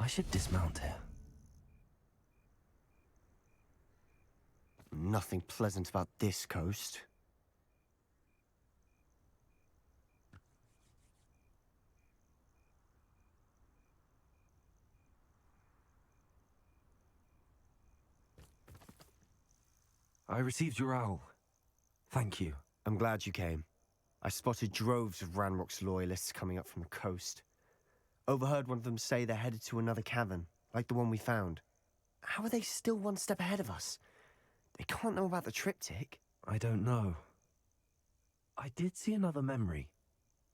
I should dismount here. Nothing pleasant about this coast. I received your owl. Thank you. I'm glad you came. I spotted droves of Ranrock's loyalists coming up from the coast. Overheard one of them say they're headed to another cavern, like the one we found. How are they still one step ahead of us? They can't know about the triptych. I don't know. I did see another memory.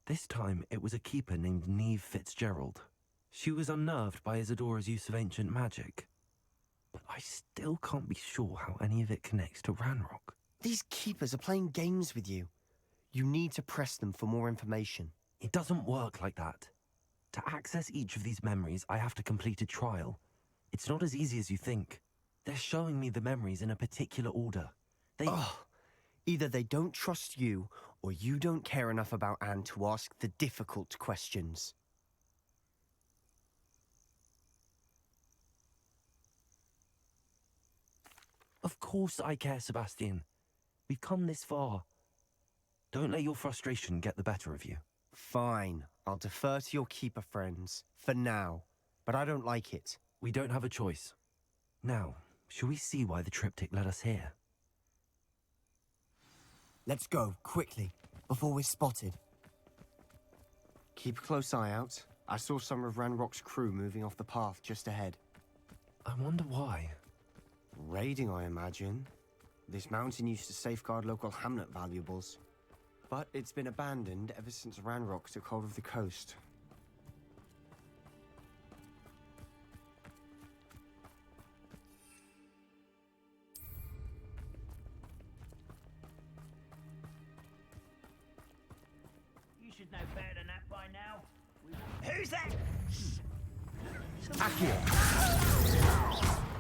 This time it was a keeper named Neve Fitzgerald. She was unnerved by Isadora's use of ancient magic. But I still can't be sure how any of it connects to Ranrock. These keepers are playing games with you. You need to press them for more information. It doesn't work like that. To access each of these memories, I have to complete a trial. It's not as easy as you think. They're showing me the memories in a particular order. Either they don't trust you, or you don't care enough about Anne to ask the difficult questions. Of course I care, Sebastian. We've come this far. Don't let your frustration get the better of you. Fine. I'll defer to your keeper friends. For now. But I don't like it. We don't have a choice. Now, shall we see why the triptych led us here? Let's go, quickly, before we're spotted. Keep a close eye out. I saw some of Ranrock's crew moving off the path just ahead. I wonder why. Raiding, I imagine. This mountain used to safeguard local hamlet valuables. But it's been abandoned ever since Ranrock took hold of the coast. You should know better than that by now. Who's that? Accio!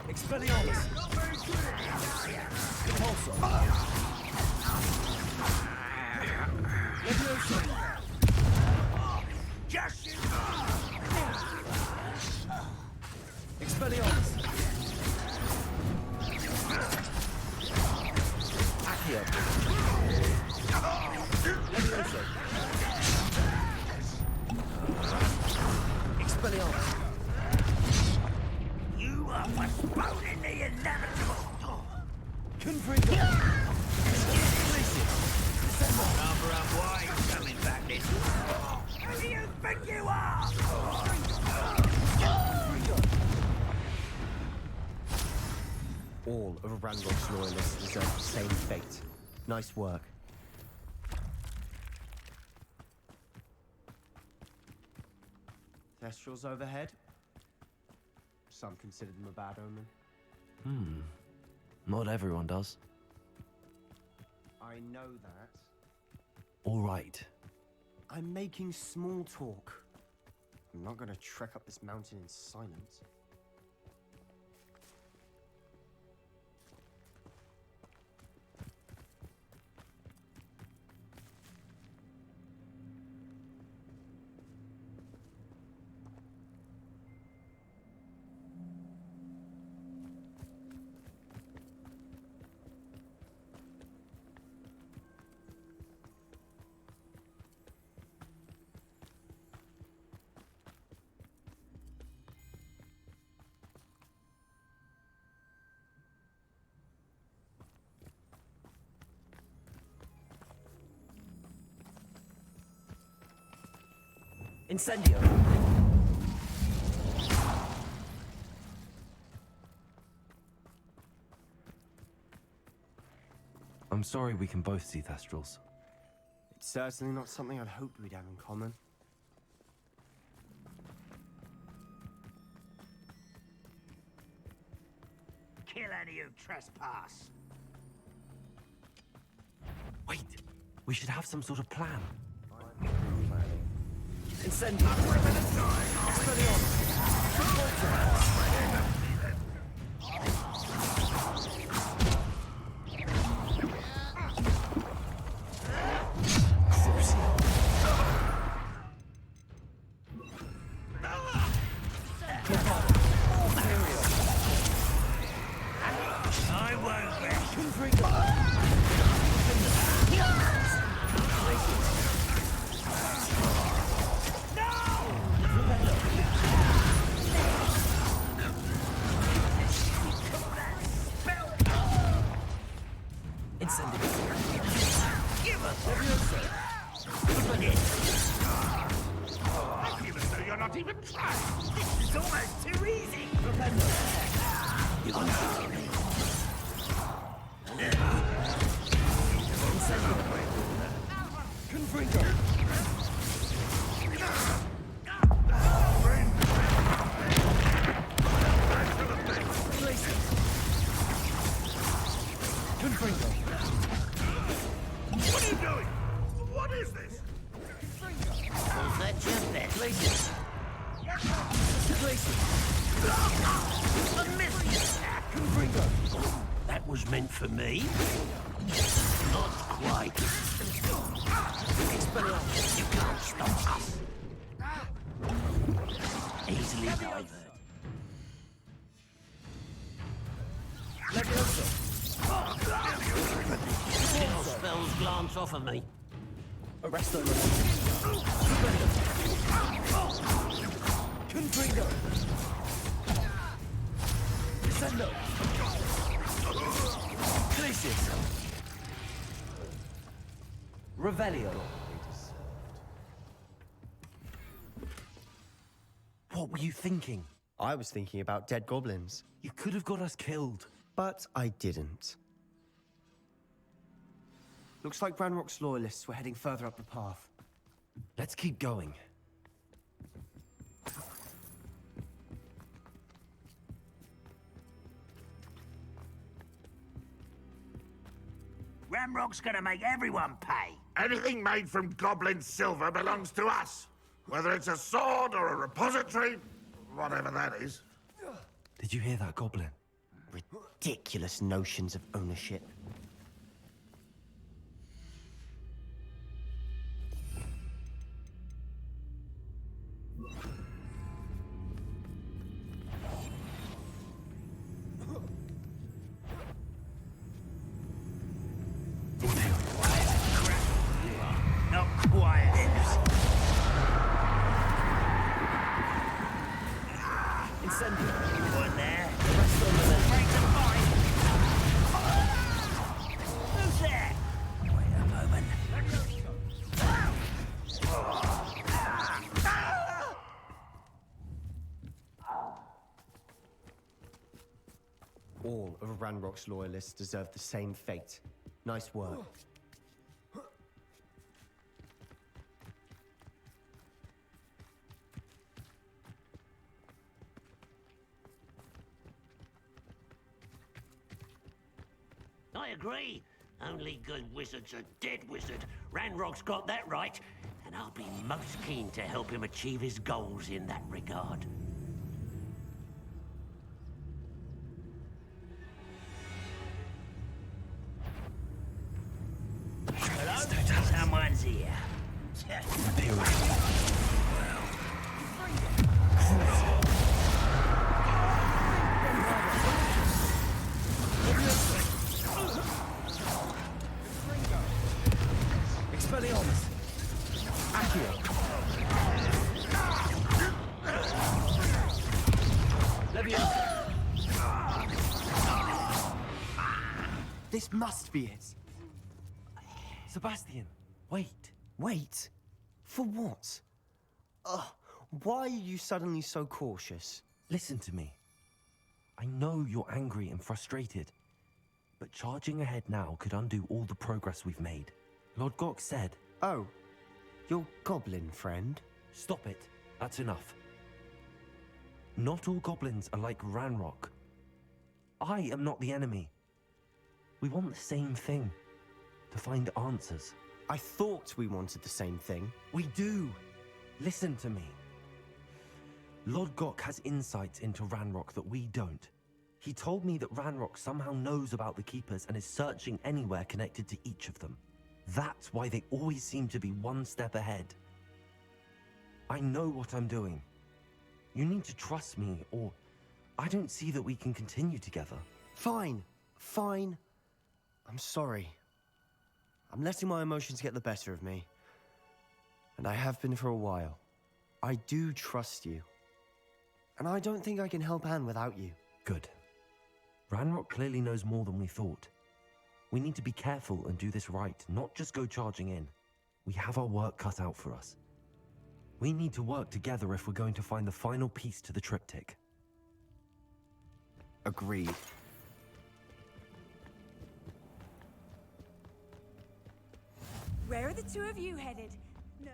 Expelliarmus! Impulso! Levioso! Just Expelliarmus! Accio! Levioso! Expelliarmus! You are postponing the inevitable. Confringo! Number up, why are you coming back this way? Who do you think you are? All of Ranrock's loyalists deserve the same fate. Nice work. Thestrals overhead. Some consider them a bad omen. Not everyone does. I know that. All right. I'm making small talk. I'm not gonna trek up this mountain in silence. Incendio! I'm sorry we can both see Thestrals. It's certainly not something I'd hoped we'd have in common. Kill any who trespass. Wait! We should have some sort of plan. Incendio! Expelliarmus! Even though you're not even trying. This is almost too easy. You want to follow me? What are you doing? What is this? Was that just that? A miss! That was meant for me. Not quite. You can't stop us. Easily diverted. Little spells glance off of me. Arrest them. Confringo! Descendo! Glacius! Revelio! What were you thinking? I was thinking about dead goblins, You could have got us killed. but I didn't. Looks like Ranrock's loyalists were heading further up the path. Let's keep going. Ramrock's gonna make everyone pay. Anything made from goblin silver belongs to us. Whether it's a sword or a repository, whatever that is. Did you hear that, Goblin? Ridiculous notions of ownership. Not quiet. One there. Break the fight. Who's there? Wait a moment. All of Ranrock's loyalists deserve the same fate. Nice work. I agree. Only good wizards are dead wizard. Ranrock's got that right, and I'll be most keen to help him achieve his goals in that regard. Hello? Someone's here. Expelliarmus! Accio! Leviosa! This must be it. Sebastian, wait. Wait. For what? Ugh. Why are you suddenly so cautious? Listen to me. I know you're angry and frustrated, but charging ahead now could undo all the progress we've made. Lord Gok said... Oh, your goblin friend? Stop it. That's enough. Not all goblins are like Ranrock. I am not the enemy. We want the same thing. To find answers. I thought we wanted the same thing. We do. Listen to me. Lord Gok has insights into Ranrock that we don't. He told me that Ranrock somehow knows about the Keepers and is searching anywhere connected to each of them. That's why they always seem to be one step ahead. I know what I'm doing. You need to trust me, or I don't see that we can continue together. Fine. Fine. I'm sorry. I'm letting my emotions get the better of me. And I have been for a while. I do trust you. And I don't think I can help Anne without you. Good. Ranrock clearly knows more than we thought. We need to be careful and do this right, not just go charging in. We have our work cut out for us. We need to work together if we're going to find the final piece to the triptych. Agreed. Where are the two of you headed? No.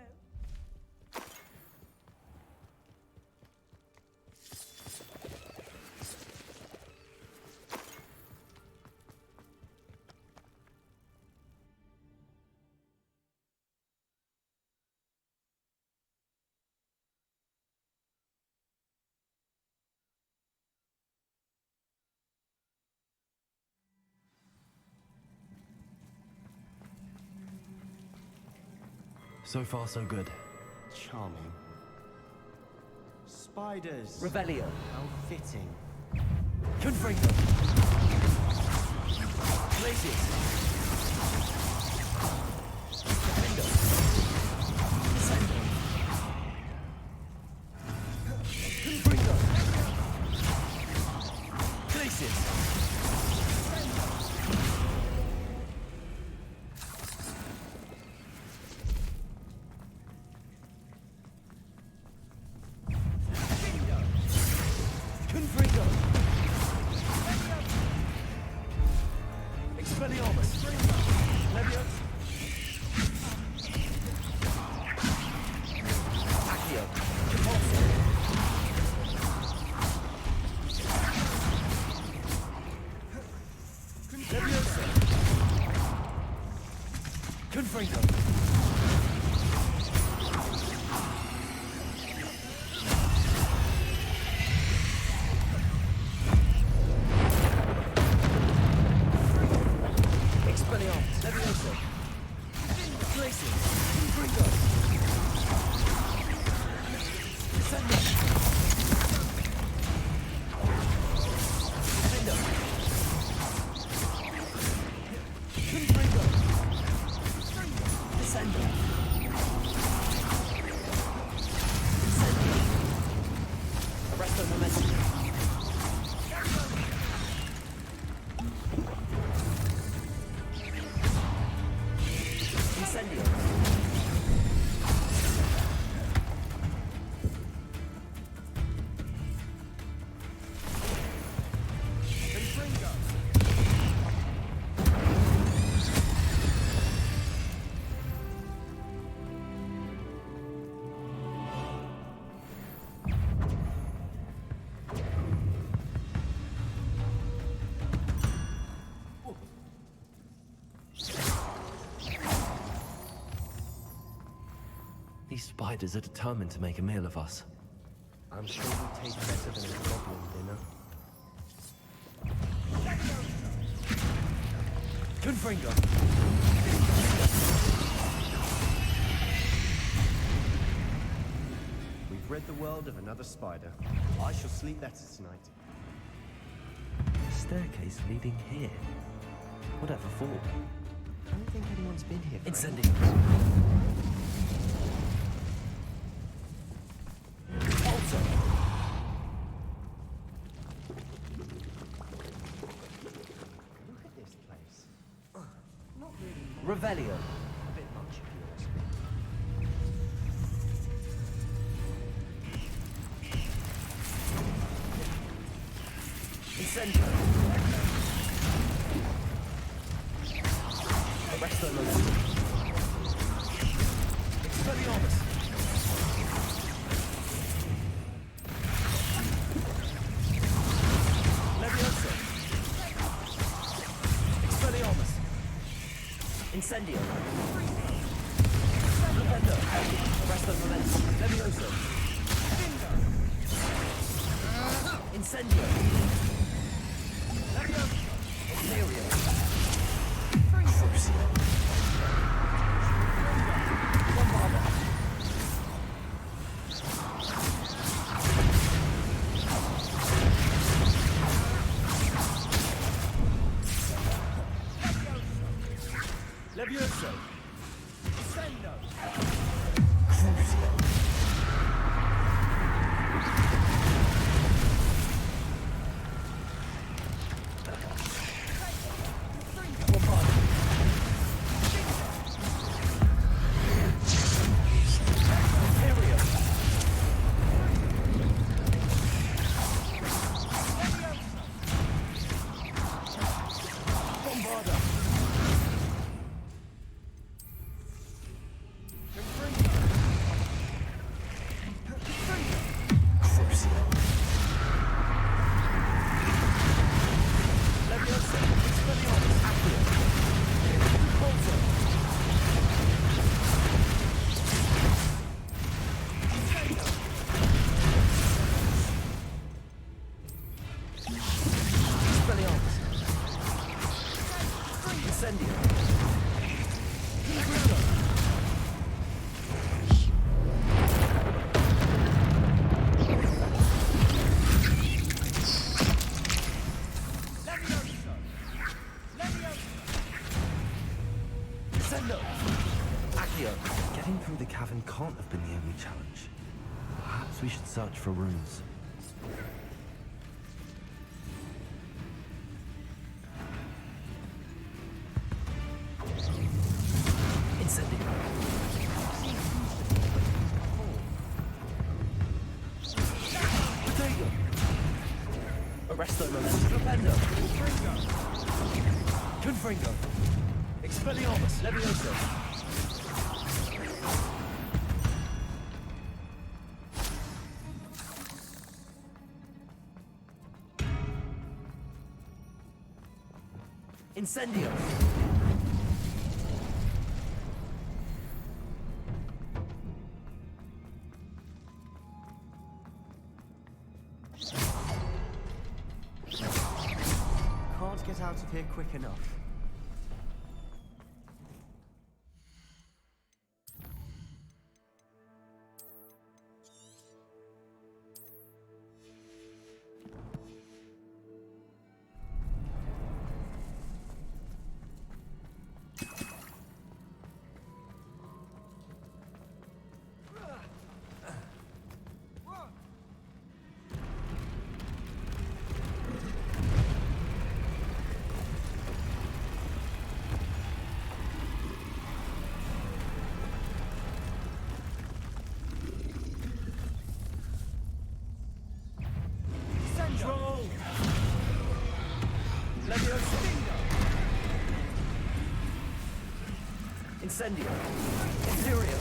So far, so good. Charming. Spiders. Revelio. How fitting. Confringo. Places. Defendo. Descendo. Confringo. Places. Confringo. Expelliarmus. Leviosa. Accio. Repulso. Leviosa. Confringo. Expelliarmus. Leviosa. Places. Confringo. Descendo. Defendo. Confringo. Descendo. Incendio. Arresto momentum. Incendio. Confringo. These spiders are determined to make a meal of us. I'm sure we taste better than a goblin dinner. Confringo. We've rid the world of another spider. I shall sleep better tonight. Staircase leading here. Whatever for? I don't think anyone's been here for Incendio. Also. Look at this place. Not really. Revelio. A bit much, if you ask me. Incendio. Arresto momentum. Expelliarmus. Leviosa. Expelliarmus. Incendio. Defendo. Arresto momentum. Leviosa. Incendio. Leviosa. Imperio. Crucio. Bombarda. Levioso! Sendo! Getting through the cavern can't have been the only challenge. Perhaps we should search for runes. Incendio. Potato. Arresto momentum. Propendo. Confringo. Expelliarmus. Levioso. Incendio! Can't get out of here quick enough. Incendio. Imperio.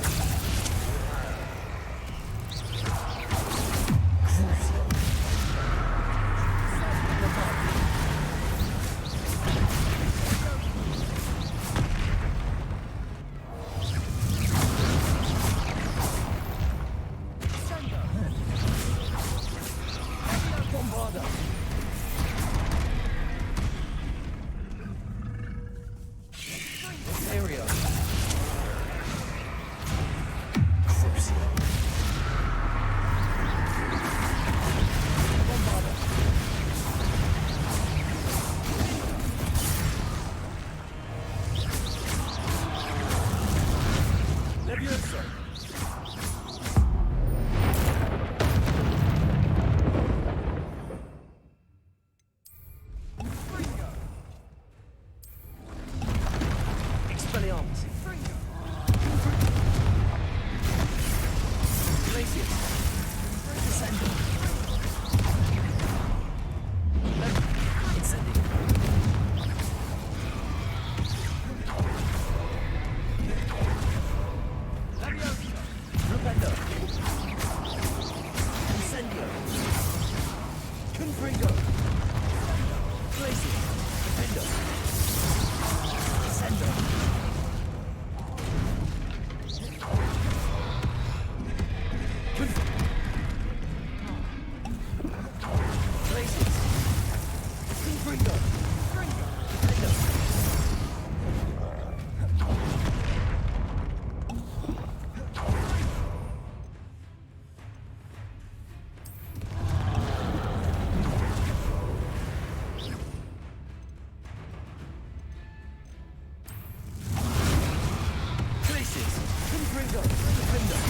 Confringo. Defender.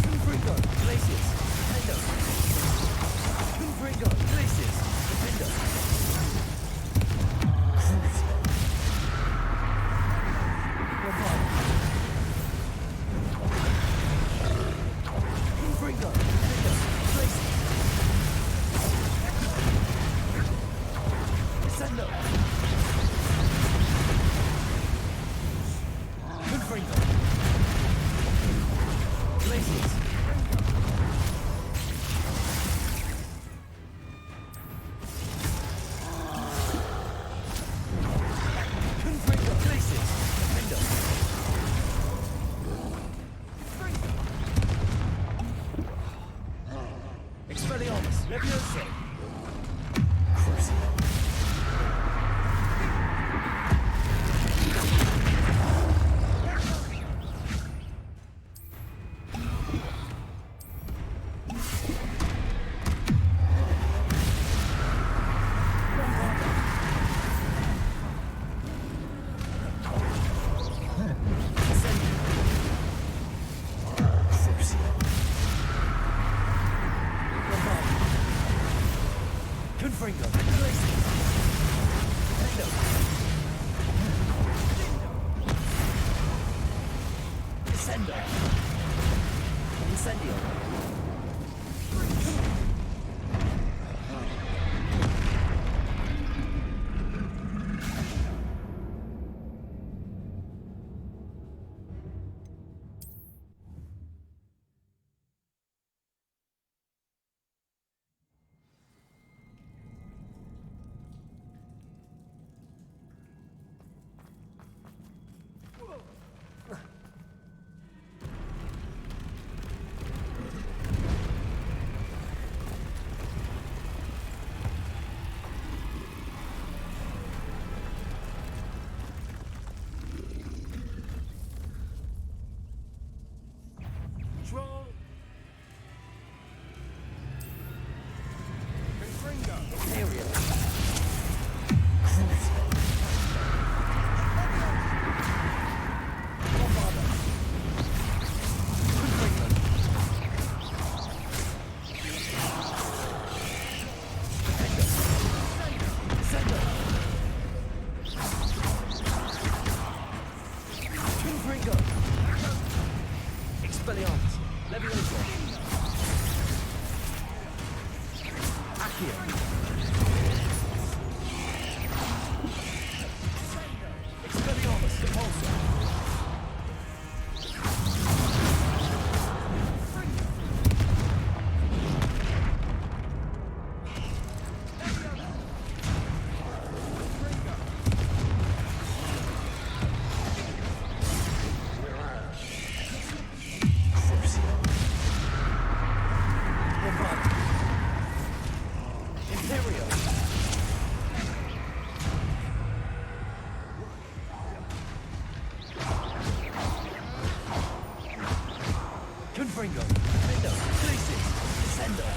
Confringo. Glacius. Defender. Confringo. Glacius. Defender. Bombard. Confringo. Defender. Glacius. Descendo. Confringo. Glacius. Confringo. Glacius. Defender. Expelliarmus. Levioso. Crucible. Confringo. Glacius. Defender. Descendo. Incendio. Control. Confringo. Area. Bombarda. Confringo. Defender. Descender. Confringo. Expelliarmus. Levioso. Accio. Expelliarmus. Repulsor. Bombarda. Imperio. Confringo. Defender. Glacius. Descender.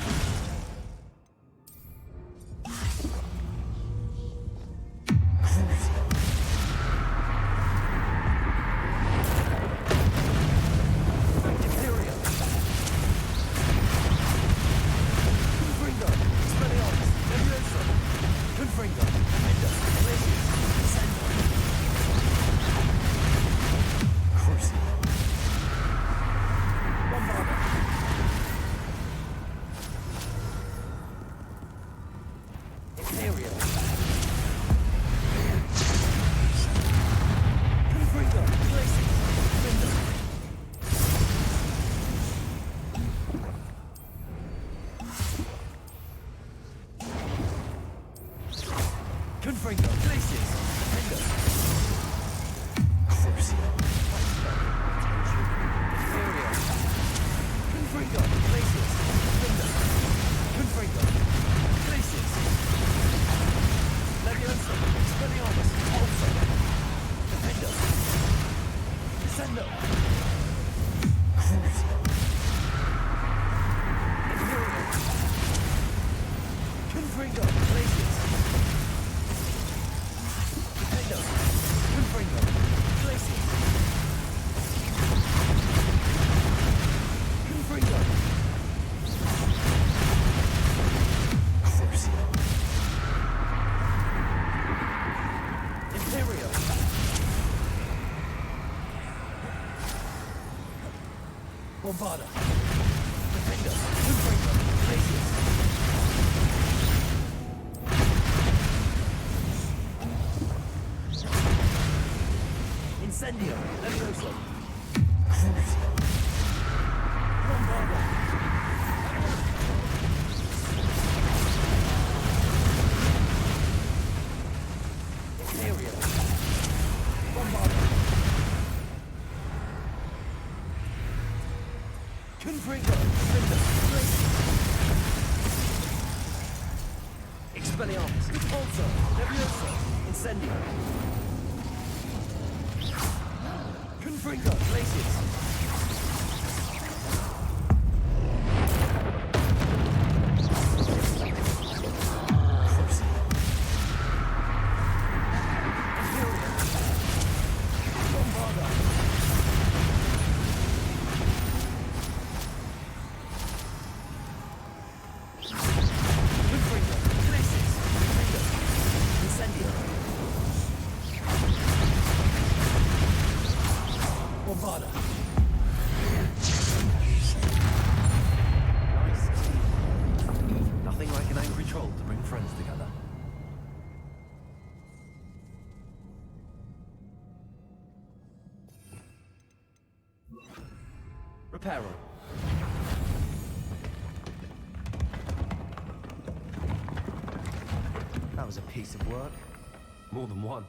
Imperio. Confringo. Expelliarmus. Levioso. Confringo. Defender. Glacius. Descender. Crucible. Bombarda. Imperio. Confringo. Glacius. Defender. Confringo. Glacius. Defender. Crucible. Imperio. Confringo. Glacius. Defender. Confringo. Glacius. Levioso. Expelliarmus. Also. Defender. Descendo. Crucible. Imperial. Confringo. Glacius. Defender. Confringo. Glacius. Bombarda. Defender. Moonbreaker. Glacius. Incendio. Levioso. Bombarda. Area. Bombarda. Confringo. Defender. Expelliarmus. Repulsor. Levioso. Incendio. Confringo. Glacius. Bombarda. Nice team. Nothing like an angry troll to bring friends together. Reparo. That was a piece of work. More than one.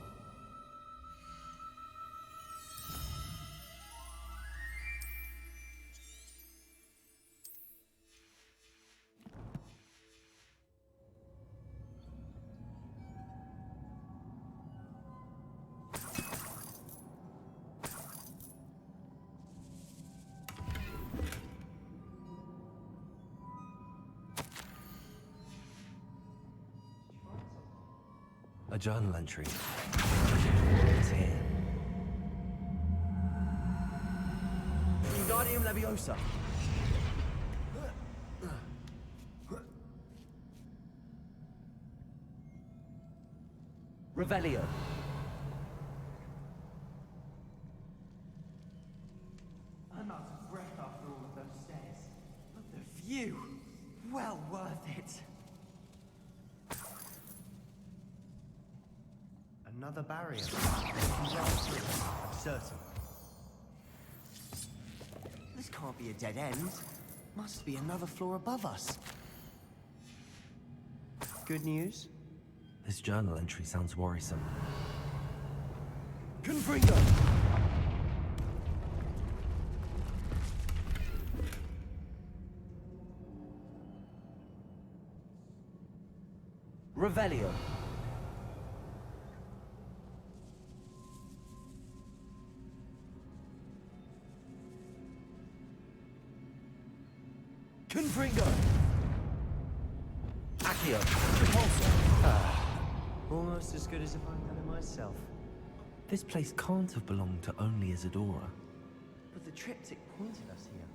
A journal entry. It's here. Wingardium Leviosa. Revelio. I'm out of breath after all of those stairs. But the view, well worth it. Another barrier. I'm certain. This can't be a dead end. Must be another floor above us. Good news? This journal entry sounds worrisome. Confringo. Revelio. Confringo. Accio. Repulsor. Almost as good as if I'd done it myself. This place can't have belonged to only Isadora. But the triptych pointed us here.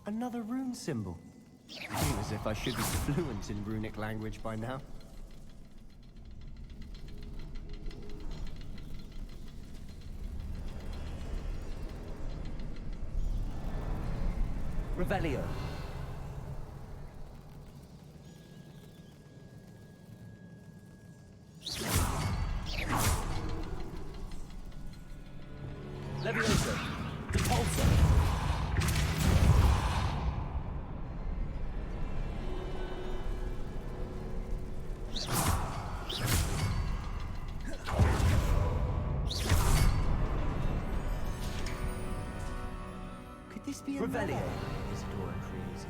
Another rune symbol. I feel as if I should be fluent in runic language by now. Revelio. Levioso. Repulsor. Could this be Revelio. another Isadora created?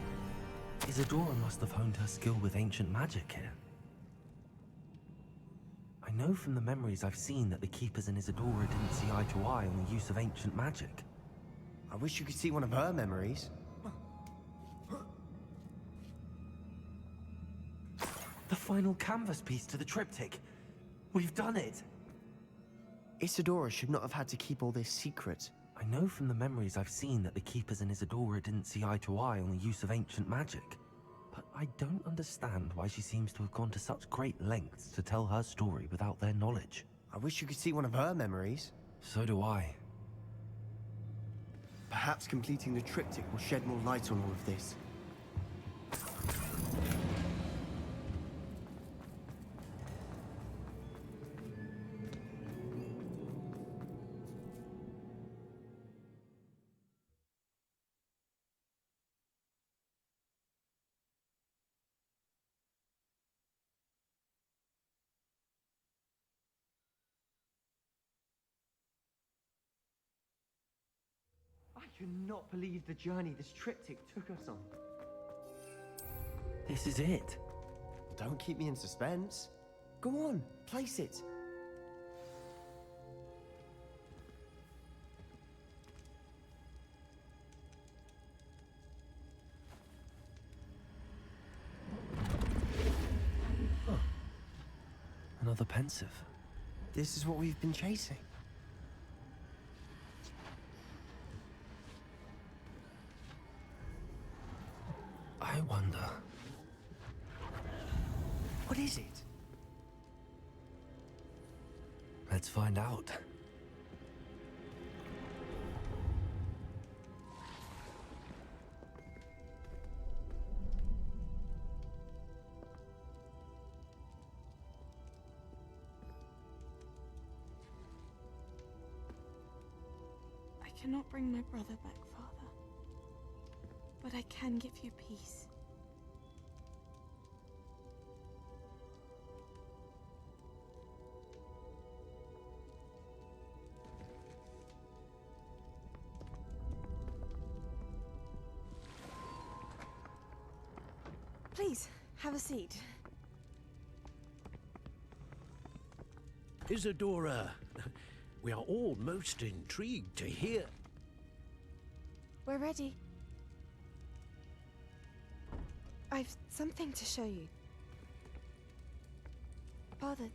Isadora must have honed her skill with ancient magic here. I know from the memories I've seen that the Keepers and Isadora didn't see eye to eye on the use of ancient magic. I wish you could see one of her memories. The final canvas piece to the triptych. We've done it! Isadora should not have had to keep all this secret. I know from the memories I've seen that the Keepers and Isadora didn't see eye to eye on the use of ancient magic. But I don't understand why she seems to have gone to such great lengths to tell her story without their knowledge. I wish you could see one of her memories. So do I. Perhaps completing the triptych will shed more light on all of this. I cannot believe the journey this triptych took us on. This is it. Don't keep me in suspense. Go on, place it. Another pensive. This is what we've been chasing. I wonder. What is it? Let's find out. I cannot bring my brother back, Father. But I can give you peace. Please, have a seat. Isadora, we are all most intrigued to hear. We're ready. I've something to show you. Father,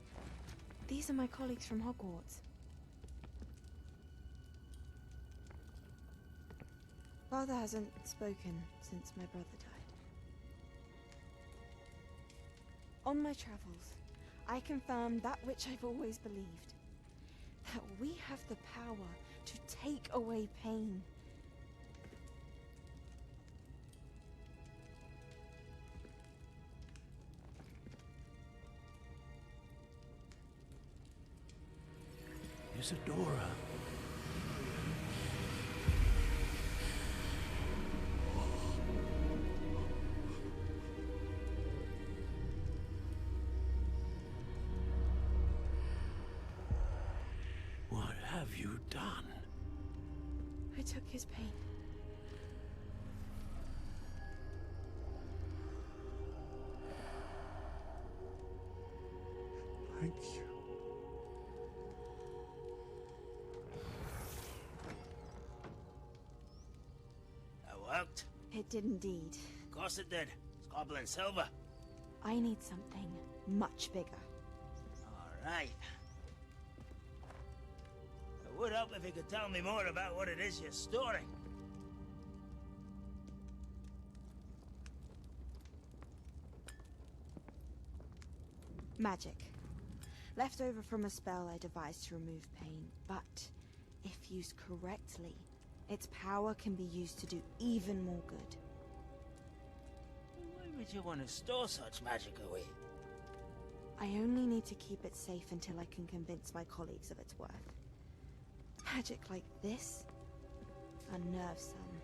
these are my colleagues from Hogwarts. Father hasn't spoken since my brother died. On my travels, I confirmed that which I've always believed. That we have the power to take away pain. Isadora. What have you done? I took his pain. Thank you. That worked? It did indeed. Of course it did. It's goblin silver. I need something much bigger. All right. It would help if you could tell me more about what it is you're storing. Magic. Left over from a spell I devised to remove pain, but if used correctly, its power can be used to do even more good. Why would you want to store such magic away? I only need to keep it safe until I can convince my colleagues of its worth. Magic like this unnerves some.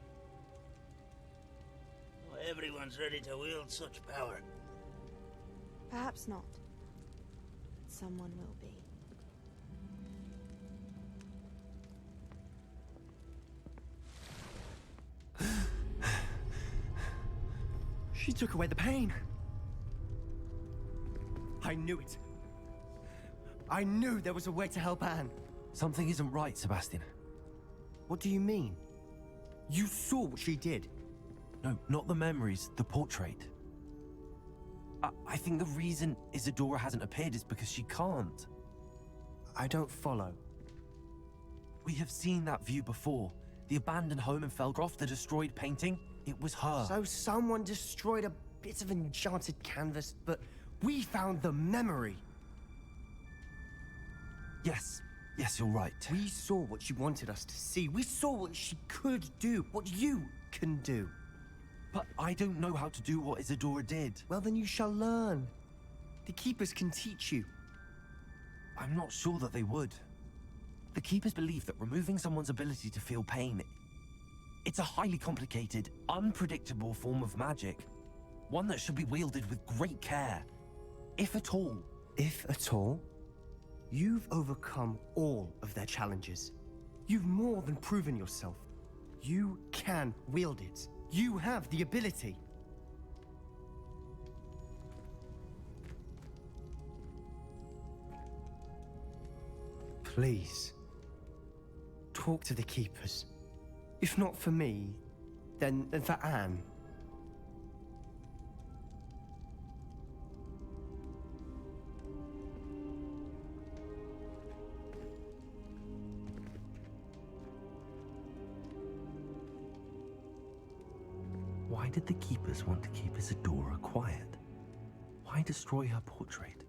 Not everyone's ready to wield such power. Perhaps not. But someone will be. She took away the pain. I knew it. I knew there was a way to help Anne. Something isn't right, Sebastian. What do you mean? You saw what she did. No, not the memories, the portrait. I think the reason Isadora hasn't appeared is because she can't. I don't follow. We have seen that view before. The abandoned home in Felgroth, the destroyed painting. It was her. So someone destroyed a bit of enchanted canvas, but we found the memory. Yes, you're right. We saw what she wanted us to see. We saw what she could do, what you can do. But I don't know how to do what Isadora did. Well, then you shall learn. The Keepers can teach you. I'm not sure that they would. The Keepers believe that removing someone's ability to feel pain, it's a highly complicated, unpredictable form of magic. One that should be wielded with great care, if at all. If at all? You've overcome all of their challenges. You've more than proven yourself. You can wield it. You have the ability. Please, talk to the Keepers. If not for me, then for Anne. Why did the Keepers want to keep Isadora quiet? Why destroy her portrait?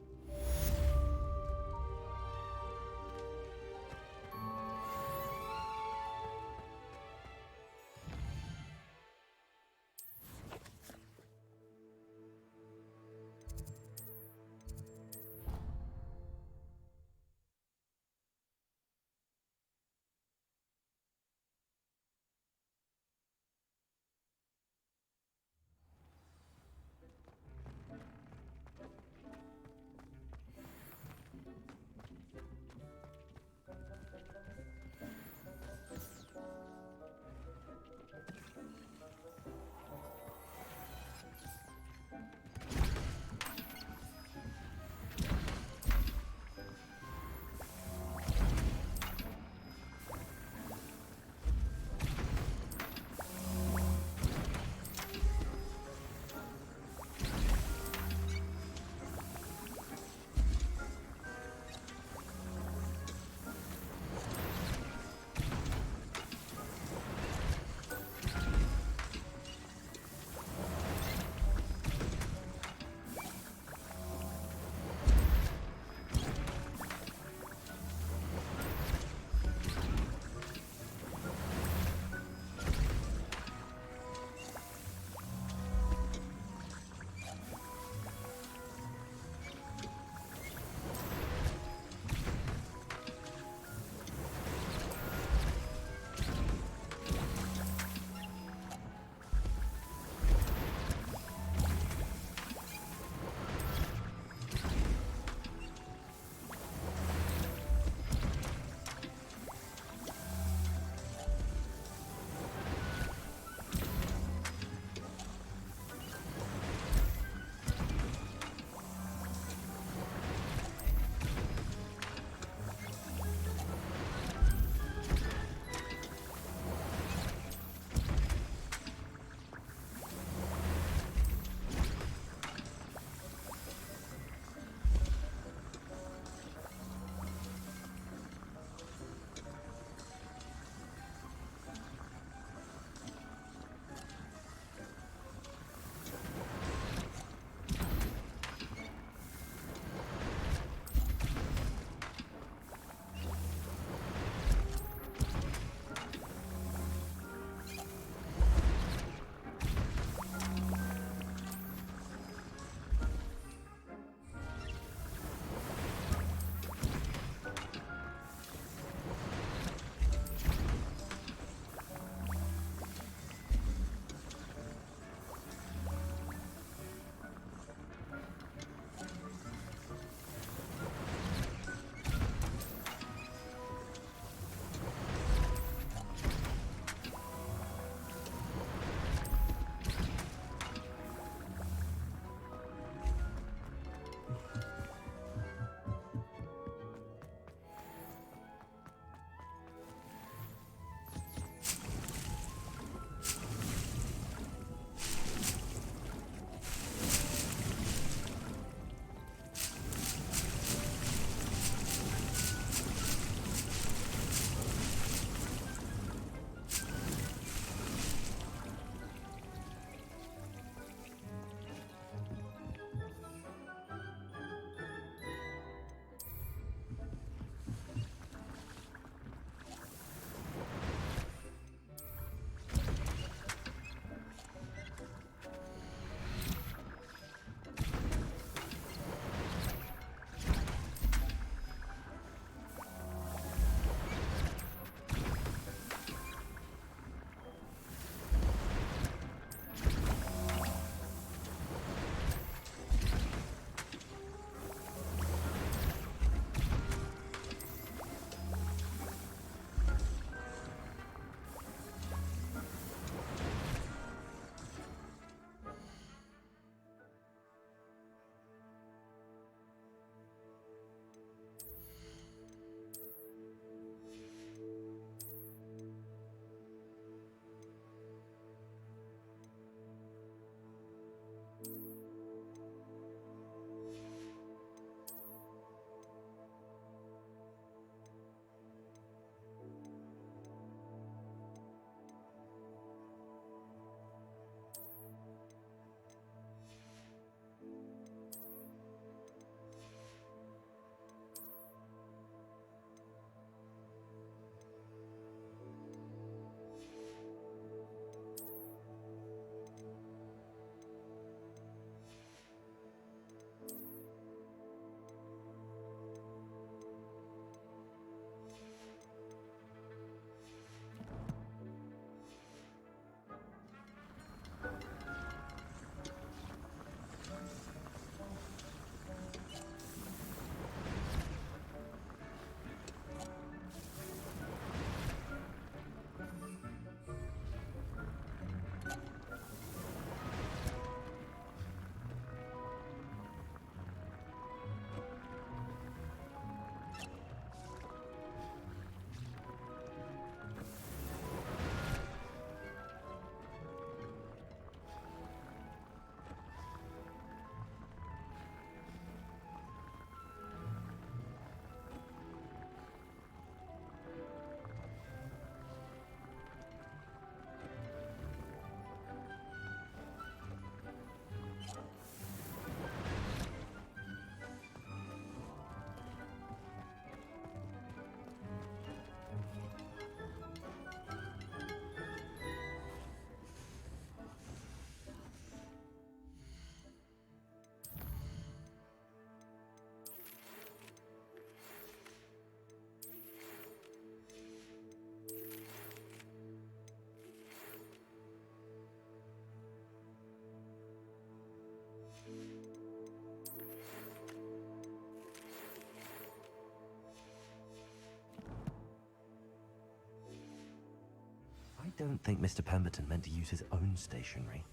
don't think Mr. Pemberton meant to use his own stationery.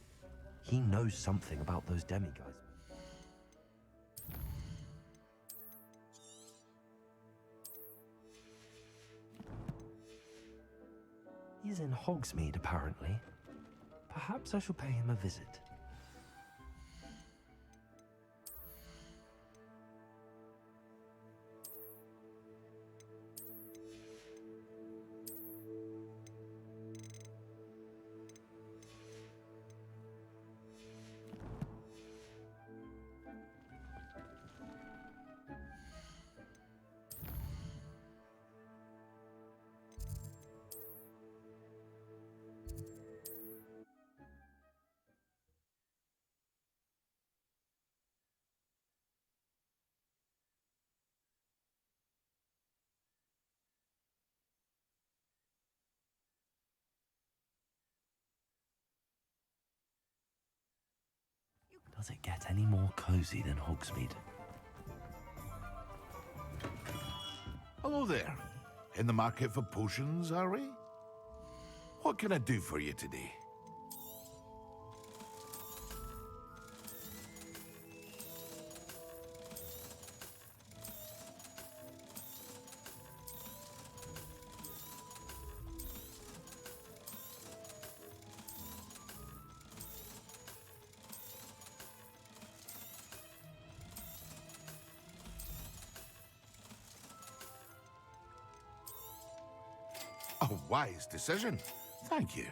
He knows something about those demiguises. He's in Hogsmeade, apparently. Perhaps I shall pay him a visit. Does it get any more cozy than Hogsmeade? Hello there. In the market for potions, are we? What can I do for you today? A wise decision. Thank you.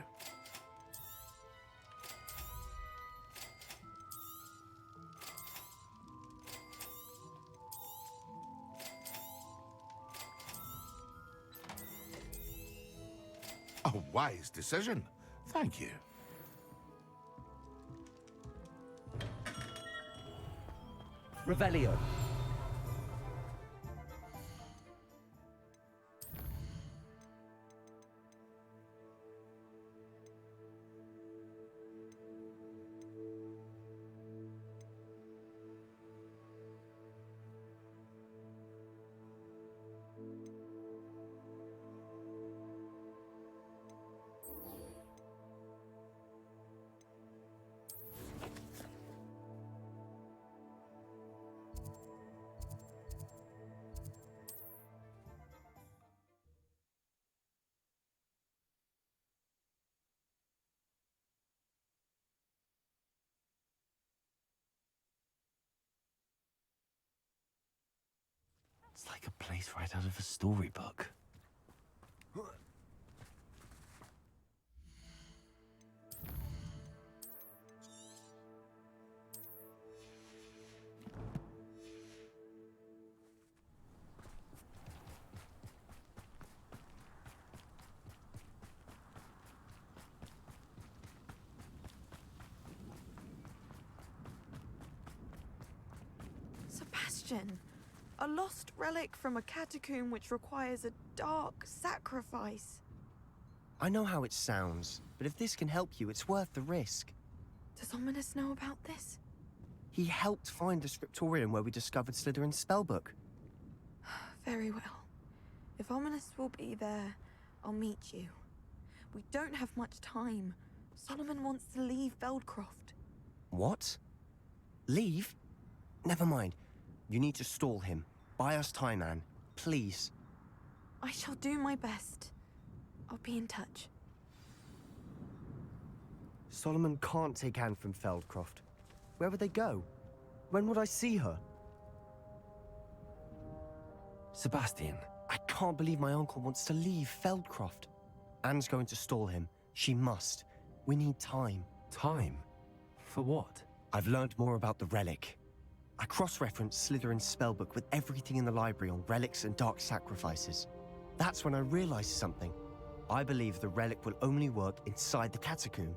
A wise decision. Thank you. Revelio. It's like a place right out of a storybook. Sebastian, a lost relic from a catacomb which requires a dark sacrifice. I know how it sounds, but if this can help you, it's worth the risk. Does Ominous know about this? He helped find the scriptorium where we discovered Slytherin's spellbook. Very well. If Ominous will be there, I'll meet you. We don't have much time. Solomon wants to leave Feldcroft. What? Leave? Never mind. You need to stall him. Buy us time, Anne. Please. I shall do my best. I'll be in touch. Solomon can't take Anne from Feldcroft. Where would they go? When would I see her? Sebastian. I can't believe my uncle wants to leave Feldcroft. Anne's going to stall him. She must. We need time. Time? For what? I've learned more about the relic. I cross-referenced Slytherin's spellbook with everything in the library on relics and dark sacrifices. That's when I realized something. I believe the relic will only work inside the catacomb.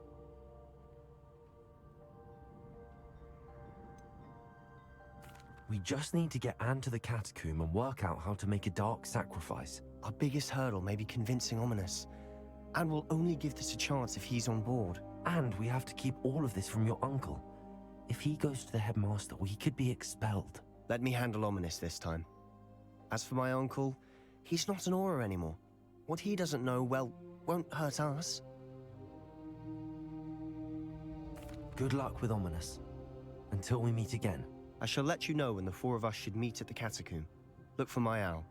We just need to get Anne to the catacomb and work out how to make a dark sacrifice. Our biggest hurdle may be convincing Ominous. Anne will only give this a chance if he's on board. And we have to keep all of this from your uncle. If he goes to the headmaster, we could be expelled. Let me handle Ominous this time. As for my uncle, he's not an Auror anymore. What he doesn't know, well, won't hurt us. Good luck with Ominous. Until we meet again. I shall let you know when the four of us should meet at the catacomb. Look for my owl.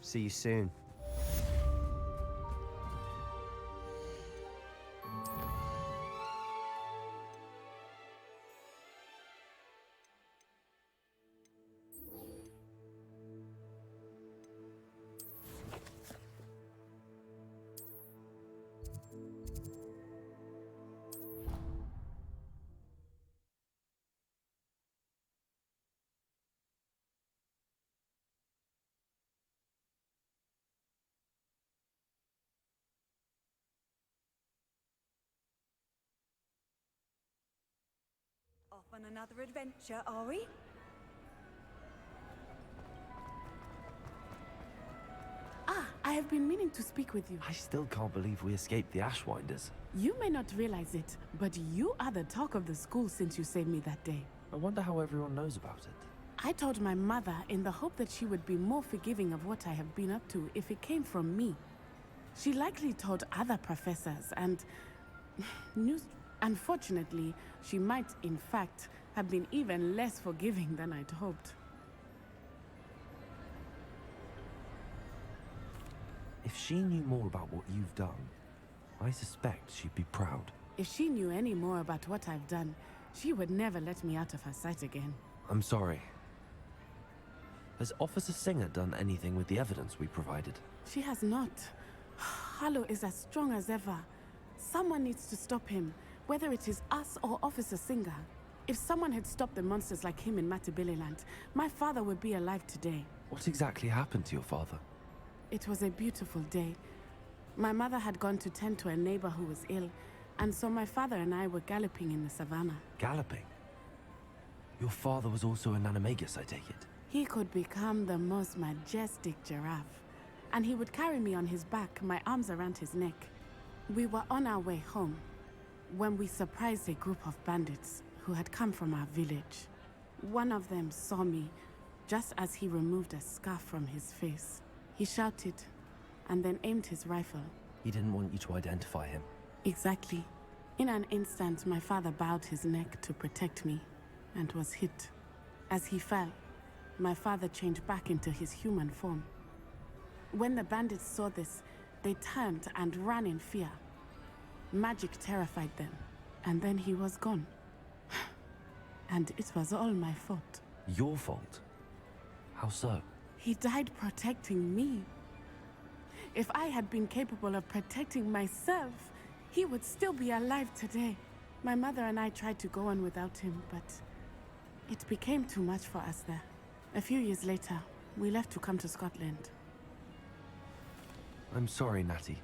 See you soon. Off on another adventure, are we? Ah, I have been meaning to speak with you. I still can't believe we escaped the Ashwinders. You may not realize it, but you are the talk of the school since you saved me that day. I wonder how everyone knows about it. I told my mother in the hope that she would be more forgiving of what I have been up to if it came from me. She likely told other professors and... Unfortunately, she might, in fact, have been even less forgiving than I'd hoped. If she knew more about what you've done, I suspect she'd be proud. If she knew any more about what I've done, she would never let me out of her sight again. I'm sorry. Has Officer Singer done anything with the evidence we provided? She has not. Harlow is as strong as ever. Someone needs to stop him, whether it is us or Officer Singer. If someone had stopped the monsters like him in Matabeleland, my father would be alive today. What exactly happened to your father? It was a beautiful day. My mother had gone to tend to a neighbor who was ill, and so my father and I were galloping in the savannah. Galloping? Your father was also an animagus, I take it? He could become the most majestic giraffe, and he would carry me on his back, my arms around his neck. We were on our way home when we surprised a group of bandits who had come from our village. One of them saw me just as he removed a scarf from his face. He shouted and then aimed his rifle. He didn't want you to identify him. Exactly. In an instant, my father bowed his neck to protect me and was hit. As he fell, my father changed back into his human form. When the bandits saw this, they turned and ran in fear. Magic terrified them, and then he was gone. And it was all my fault. Your fault? How so? He died protecting me. If I had been capable of protecting myself, he would still be alive today. My mother and I tried to go on without him, but it became too much for us there. A few years later, we left to come to Scotland. I'm sorry, Natty.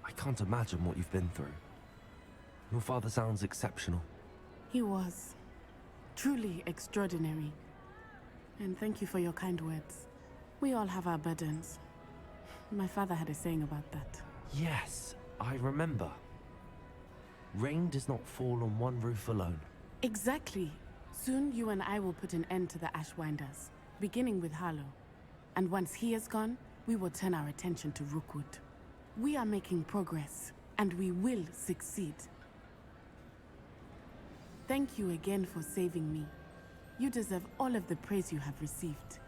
I can't imagine what you've been through. Your father sounds exceptional. He was. Truly extraordinary. And thank you for your kind words. We all have our burdens. My father had a saying about that. Yes, I remember. Rain does not fall on one roof alone. Exactly. Soon you and I will put an end to the Ashwinders, beginning with Harlow. And once he is gone, we will turn our attention to Rookwood. We are making progress, and we will succeed. Thank you again for saving me. You deserve all of the praise you have received.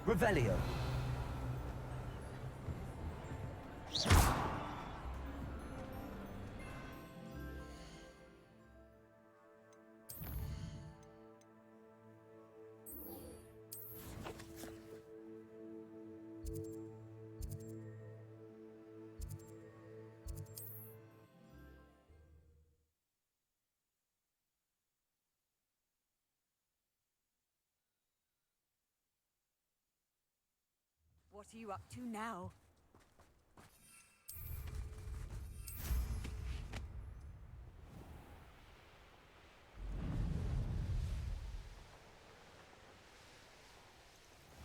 Revelio. What are you up to now?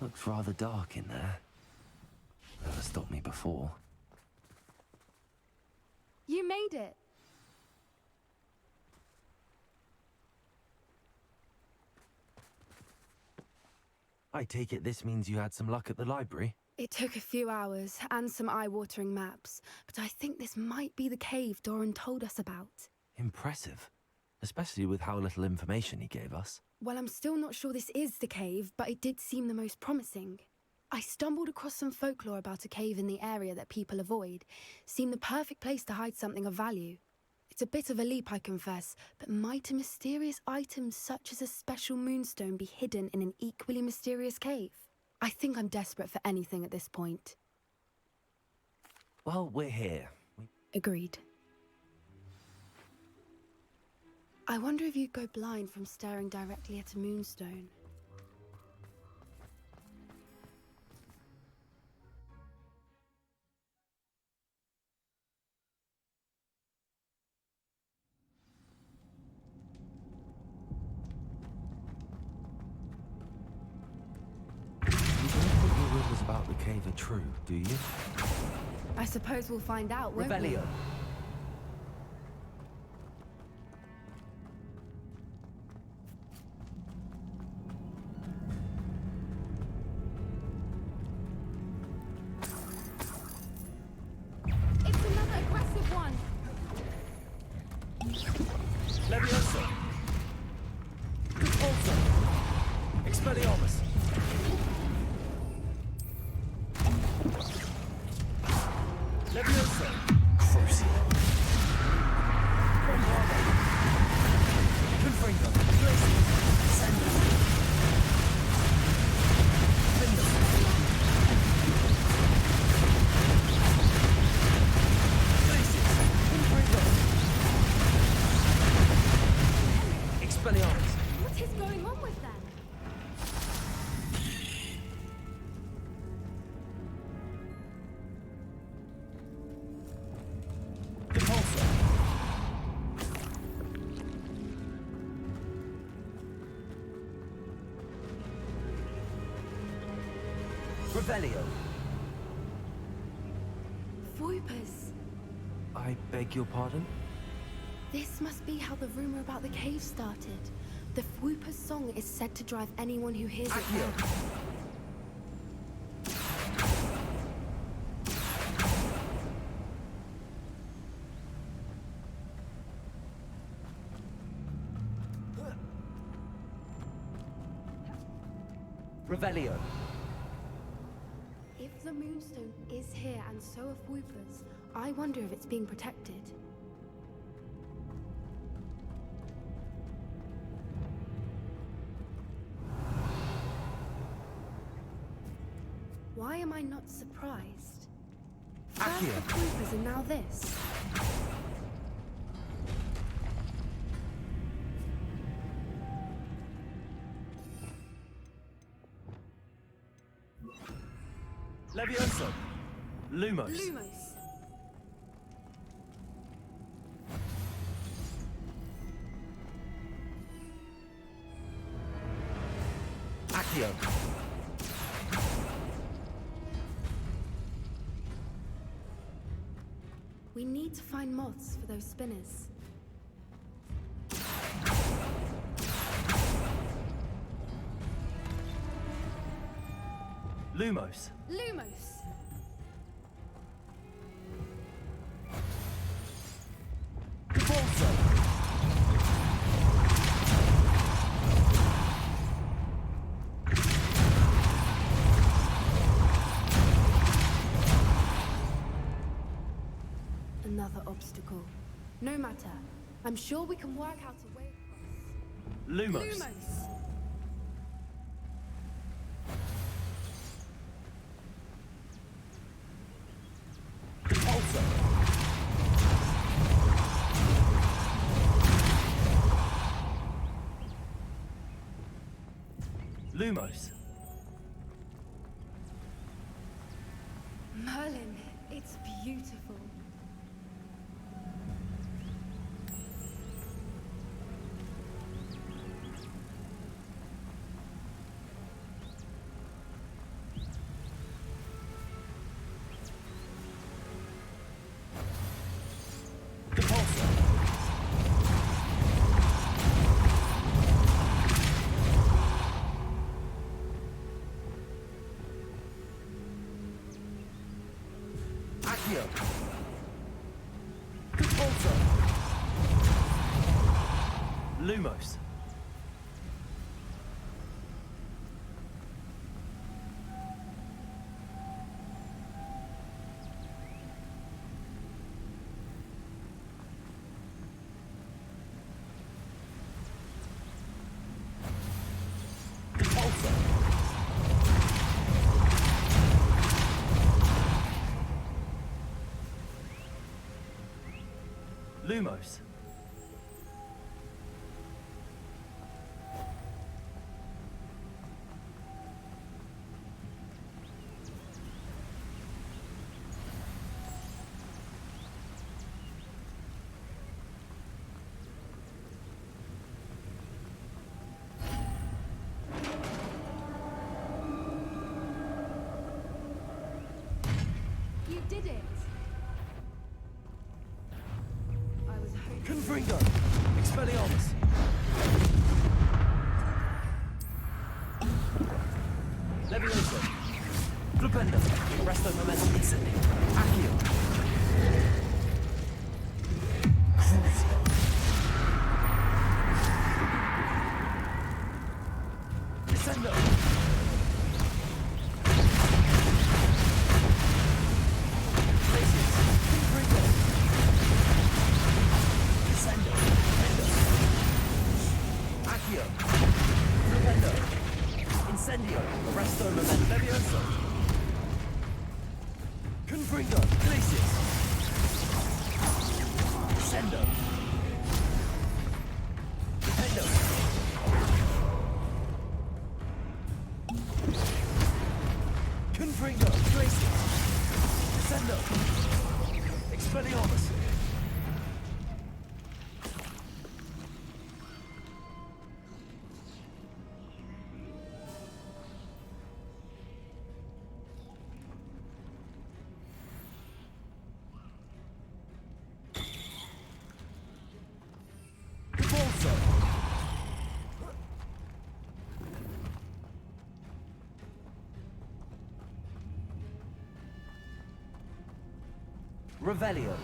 Looks rather dark in there. Never stopped me before. You made it. I take it this means you had some luck at the library? It took a few hours and some eye-watering maps, but I think this might be the cave Doran told us about. Impressive. Especially with how little information he gave us. Well, I'm still not sure this is the cave, but it did seem the most promising. I stumbled across some folklore about a cave in the area that people avoid. Seemed the perfect place to hide something of value. It's a bit of a leap, I confess, but might a mysterious item such as a special moonstone be hidden in an equally mysterious cave? I think I'm desperate for anything at this point. Well, we're here. Agreed. I wonder if you'd go blind from staring directly at a moonstone. Rumors about the cave are true, do you? I suppose we'll find out, won't Revelio. we? It's another aggressive one! Levioso. Repulsor. Expelliarmus. Levioso. Crucial. Confringo. Glacius. Sandus. Findus. Glacius. Confringo. Expelliarmus. What is going on with them? Repulsor. Revelio. Voipers. I beg your pardon? This must be how the rumor about the cave started. The Fwooper's song is said to drive anyone who hears it Accio. mad. Revelio. If the Moonstone is here and so are Fwoopers, I wonder if it's being protected. Why am I not surprised? First Accio. the Fwoopers and now this. Levioso. Lumos. Lumos. Accio. We need to find moths for those spinners. Lumos. Lumos. Repulsor. Another obstacle. No matter. I'm sure we can work out a way across. Lumos. Lumos. Repulsor. Lumos. Merlin, it's beautiful. Repulsor. Accio. Compulso. Lumos. Compulso. Lumos. You did it! I was hoping. Confringo. Expelliarmus. Levioso. Flipendo. Resto momentum incendio. Accio. Crucio. Descendo. Places. Confringo. Descendo. Fendo. Accio. Flipendo. Incendio. Arresto momentum. Levioso. Confringo. Glacius. Descendo. Defendo. Confringo. Glacius. Descendo. Expelliarmus. Compulso. Revelio.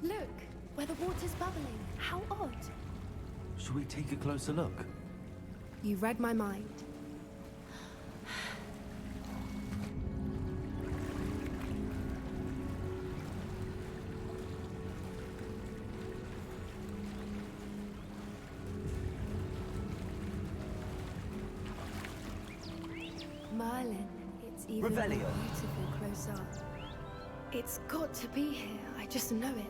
Look, where the water's bubbling. How odd. Should we take a closer look? You read my mind. Merlin, it's even more Revelio. beautiful close up. It's got to be here. I just know it.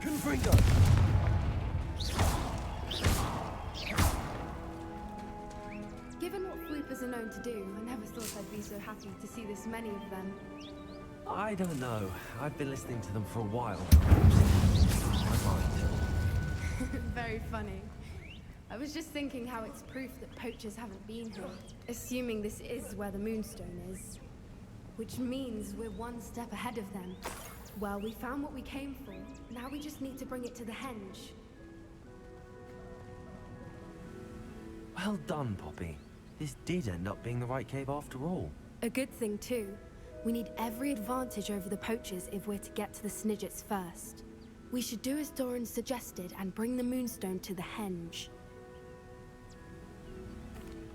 Confringo. Given what floopers are known to do, I never thought I'd be so happy to see this many of them. I don't know. I've been listening to them for a while. My mind. Very funny. I was just thinking how it's proof that poachers haven't been here, assuming this is where the Moonstone is. Which means we're one step ahead of them. Well, we found what we came for. Now we just need to bring it to the henge. Well done, Poppy. This did end up being the right cave after all. A good thing, too. We need every advantage over the poachers if we're to get to the Snidgets first. We should do as Doran suggested and bring the Moonstone to the Henge.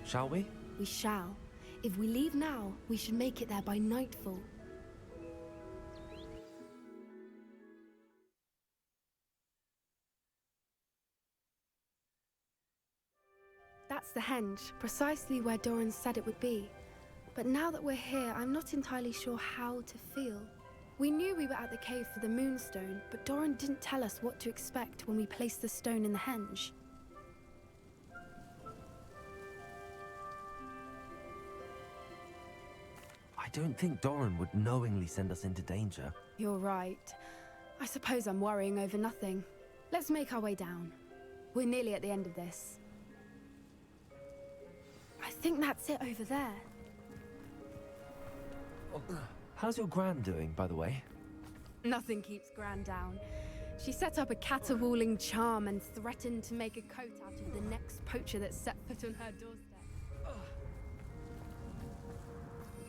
Shall we? We shall. If we leave now, we should make it there by nightfall. That's the Henge, precisely where Doran said it would be. But now that we're here, I'm not entirely sure how to feel. We knew we were at the cave for the Moonstone, but Doran didn't tell us what to expect when we placed the stone in the Henge. I don't think Doran would knowingly send us into danger. You're right. I suppose I'm worrying over nothing. Let's make our way down. We're nearly at the end of this. I think that's it over there. How's your Gran doing, by the way? Nothing keeps Gran down. She set up a caterwauling charm and threatened to make a coat out of the next poacher that set foot on her doorstep.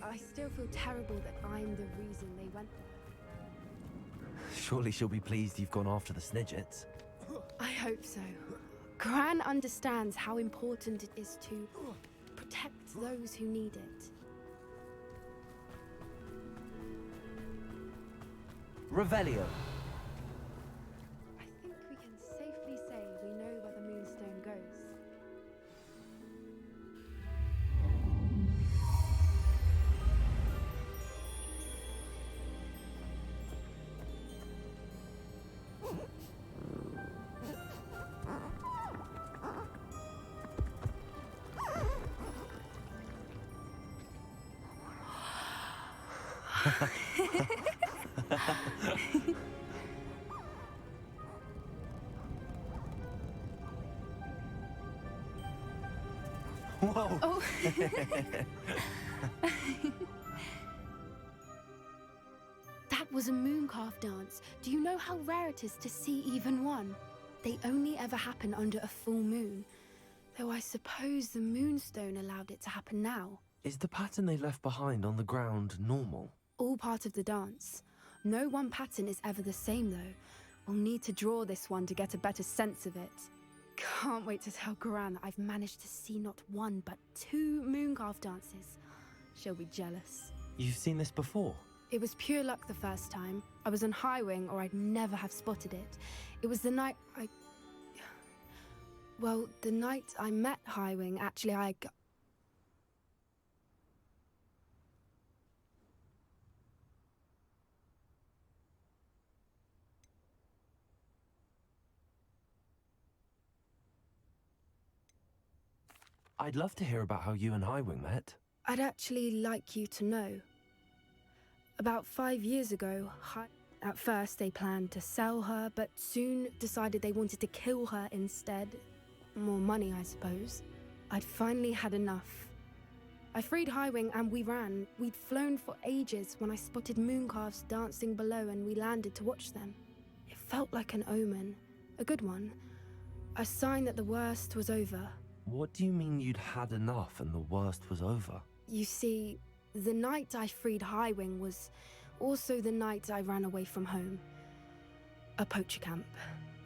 I still feel terrible that I'm the reason they went there. Surely she'll be pleased you've gone after the Snidgets. I hope so. Gran understands how important it is to protect those who need it. Revelio. I think we can safely say we know where the Moonstone goes. Whoa! Oh. That was a mooncalf dance. Do you know how rare it is to see even one? They only ever happen under a full moon. Though I suppose the Moonstone allowed it to happen now. Is the pattern they left behind on the ground normal? All part of the dance. No one pattern is ever the same, though. We'll need to draw this one to get a better sense of it. Can't wait to tell Gran that I've managed to see not one, but 2 mooncalf dances. She'll be jealous. You've seen this before? It was pure luck the first time. I was on Highwing, or I'd never have spotted it. It was the night Well, the night I met Highwing, actually, I'd love to hear about how you and Highwing met. I'd actually like you to know. About 5 years ago, at first they planned to sell her, but soon decided they wanted to kill her instead. More money, I suppose. I'd finally had enough. I freed Highwing and we ran. We'd flown for ages when I spotted mooncalves dancing below and we landed to watch them. It felt like an omen. A good one. A sign that the worst was over. What do you mean you'd had enough and the worst was over? You see, the night I freed Highwing was also the night I ran away from home. A poacher camp.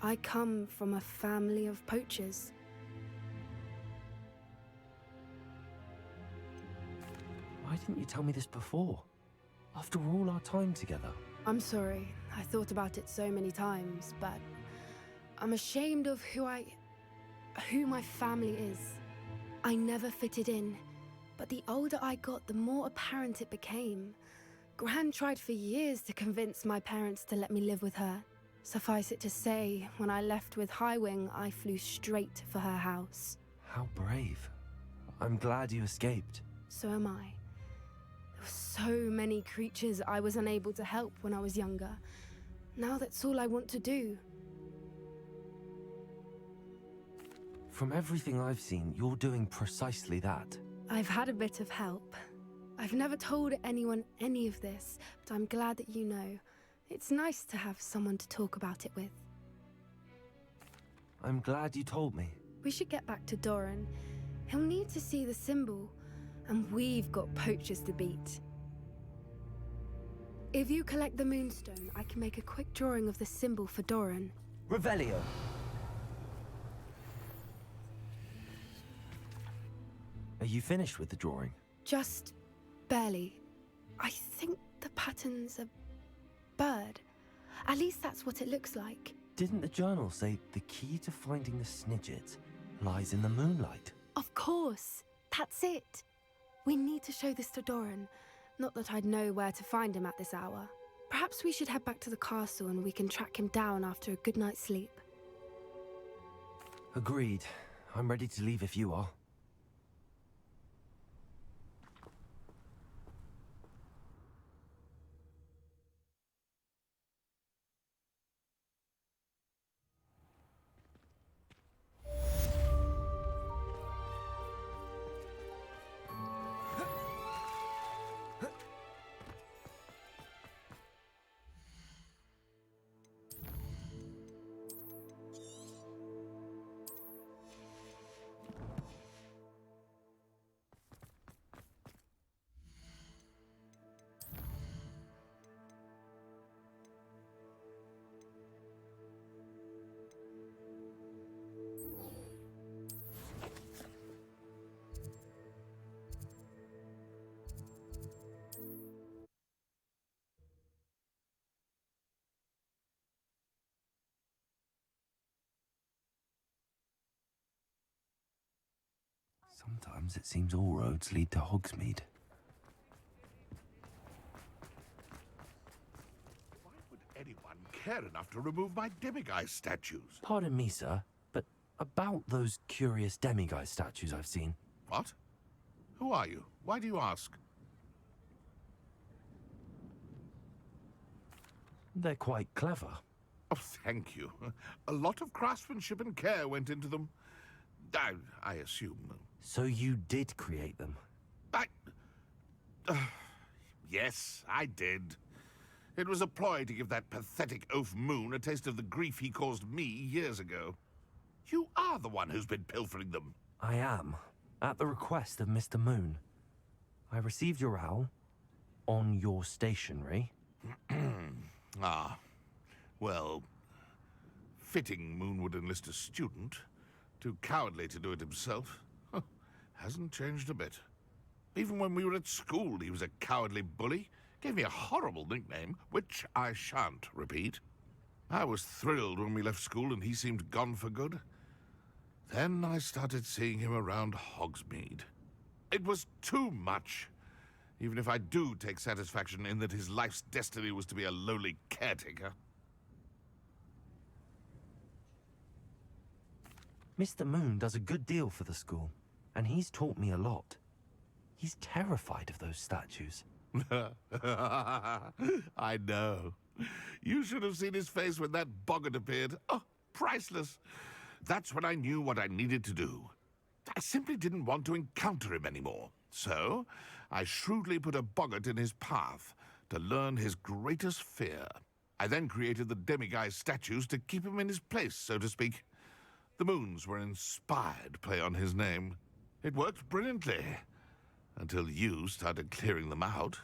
I come from a family of poachers. Why didn't you tell me this before? After all our time together. I'm sorry. I thought about it so many times, but I'm ashamed of who my family is. I never fitted in, but the older I got, the more apparent it became. Gran tried for years to convince my parents to let me live with her. Suffice it to say, when I left with Highwing, I flew straight for her house. How brave. I'm glad you escaped. So am I. There were so many creatures I was unable to help when I was younger. Now that's all I want to do. From everything I've seen, you're doing precisely that. I've had a bit of help. I've never told anyone any of this, but I'm glad that you know. It's nice to have someone to talk about it with. I'm glad you told me. We should get back to Doran. He'll need to see the symbol, and we've got poachers to beat. If you collect the moonstone, I can make a quick drawing of the symbol for Doran. Revelio. Are you finished with the drawing? Just barely. I think the pattern's a bird. At least that's what it looks like. Didn't the journal say the key to finding the Snidgets lies in the moonlight? Of course. That's it. We need to show this to Doran. Not that I'd know where to find him at this hour. Perhaps we should head back to the castle and we can track him down after a good night's sleep. Agreed. I'm ready to leave if you are. Sometimes it seems all roads lead to Hogsmeade. Why would anyone care enough to remove my demiguise statues? Pardon me, sir, but about those curious demiguise statues I've seen. What? Who are you? Why do you ask? They're quite clever. Oh, thank you. A lot of craftsmanship and care went into them. I assume. So you did create them? Yes, I did. It was a ploy to give that pathetic oaf Moon a taste of the grief he caused me years ago. You are the one who's been pilfering them. I am, at the request of Mr. Moon. I received your owl on your stationery. Ah, well, fitting Moon would enlist a student. Too cowardly to do it himself. Huh, hasn't changed a bit. Even when we were at school, he was a cowardly bully. Gave me a horrible nickname, which I shan't repeat. I was thrilled when we left school and he seemed gone for good. Then I started seeing him around Hogsmeade. It was too much. Even if I do take satisfaction in that his life's destiny was to be a lowly caretaker. Mr. Moon does a good deal for the school, and he's taught me a lot. He's terrified of those statues. I know. You should have seen his face when that boggart appeared. Oh, priceless. That's when I knew what I needed to do. I simply didn't want to encounter him anymore. So, I shrewdly put a boggart in his path to learn his greatest fear. I then created the demiguise statues to keep him in his place, so to speak. The moons were an inspired play on his name. It worked brilliantly, until you started clearing them out.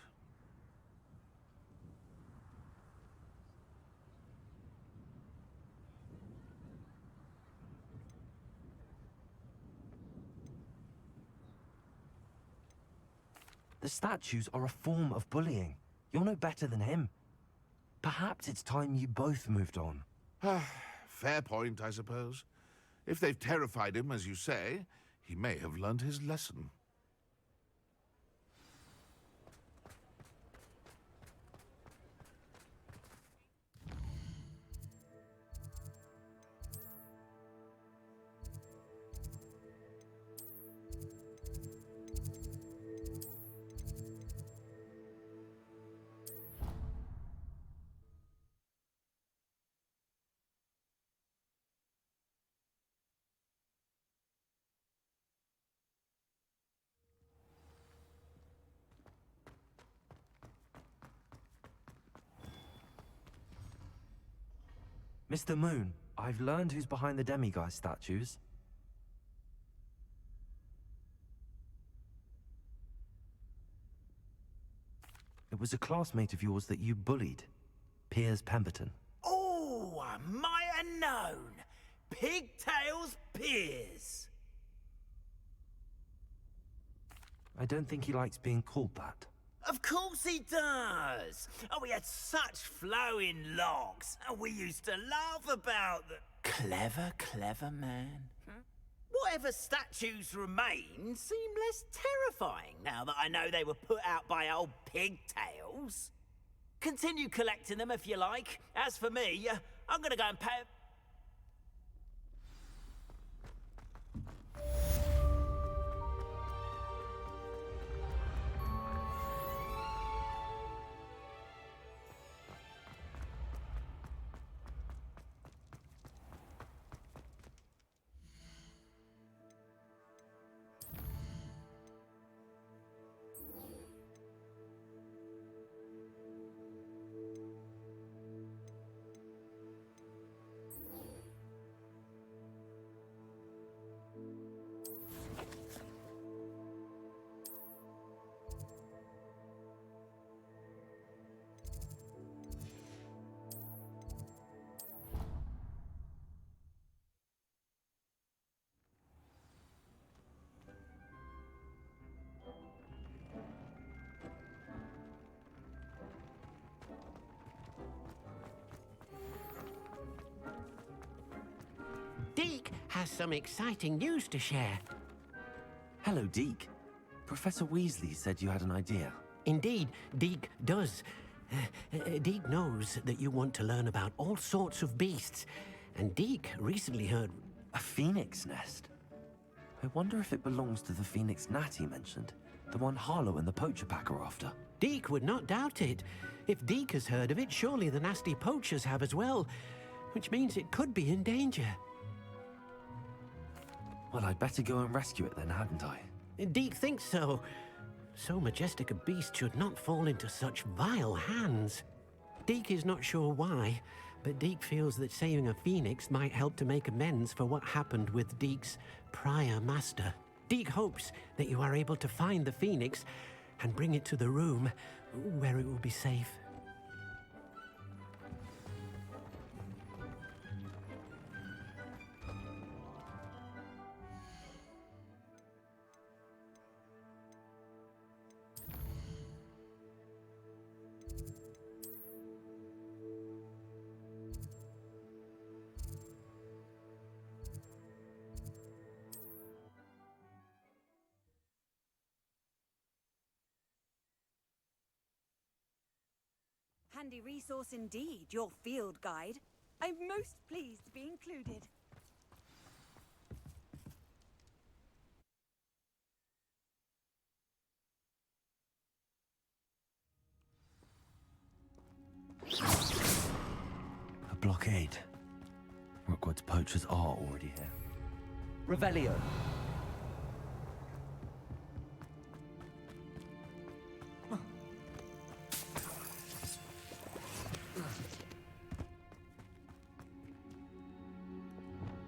The statues are a form of bullying. You're no better than him. Perhaps it's time you both moved on. Fair point, I suppose. If they've terrified him, as you say, he may have learned his lesson. Mr. Moon, I've learned who's behind the demiguise statues. It was a classmate of yours that you bullied, Piers Pemberton. Oh, I might have known. Pigtails Piers. I don't think he likes being called that. Of course he does. Oh, we had such flowing locks. And we used to laugh about the... Clever man. Whatever statues remain seem less terrifying now that I know they were put out by old pigtails. Continue collecting them if you like. As for me, I'm gonna go and pay... Deke has some exciting news to share. Hello, Deke. Professor Weasley said you had an idea. Indeed, Deke does. Deke knows that you want to learn about all sorts of beasts, and Deke recently heard... A phoenix nest? I wonder if it belongs to the phoenix gnat he mentioned, the one Harlow and the poacher pack are after. Deke would not doubt it. If Deke has heard of it, surely the nasty poachers have as well, which means it could be in danger. Well, I'd better go and rescue it then, hadn't I? Deke thinks so. So majestic a beast should not fall into such vile hands. Deke is not sure why, but Deke feels that saving a phoenix might help to make amends for what happened with Deke's prior master. Deke hopes that you are able to find the phoenix and bring it to the room where it will be safe. Handy resource indeed, your field guide. I'm most pleased to be included. A blockade. Rookwood's poachers are already here. Revelio.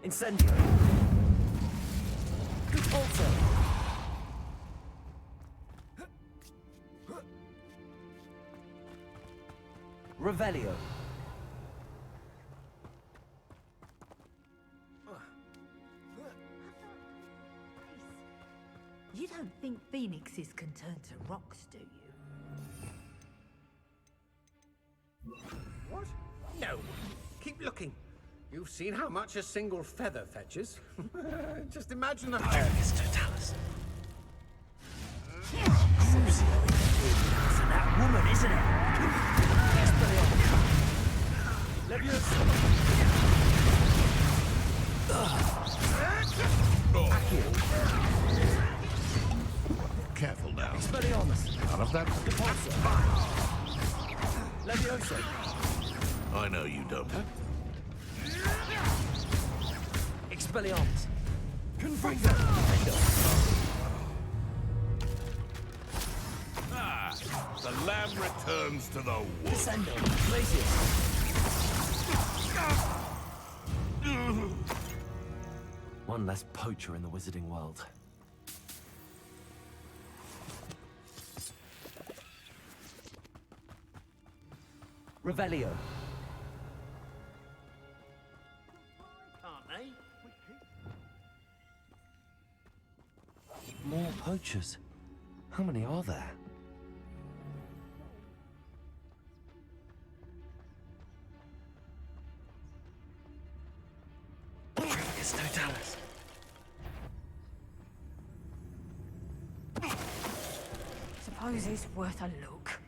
Incendio. Repulsor. Revelio. You don't think phoenixes can turn to rocks, do you? What? No. Keep looking. You've seen how much a single feather fetches. Just imagine the... Argus Totalis. For that woman, isn't it? Leviosa. Careful now. Expelliarmus. None of that. Repulsor. Leviosa. I know you don't. Expelliarmus. Confringo. The lamb returns to the wood. Descendo. Glacius. One less poacher in the wizarding world. Revelio. Can't they? More poachers. How many are there? It's no Dallas. Suppose it's worth a look.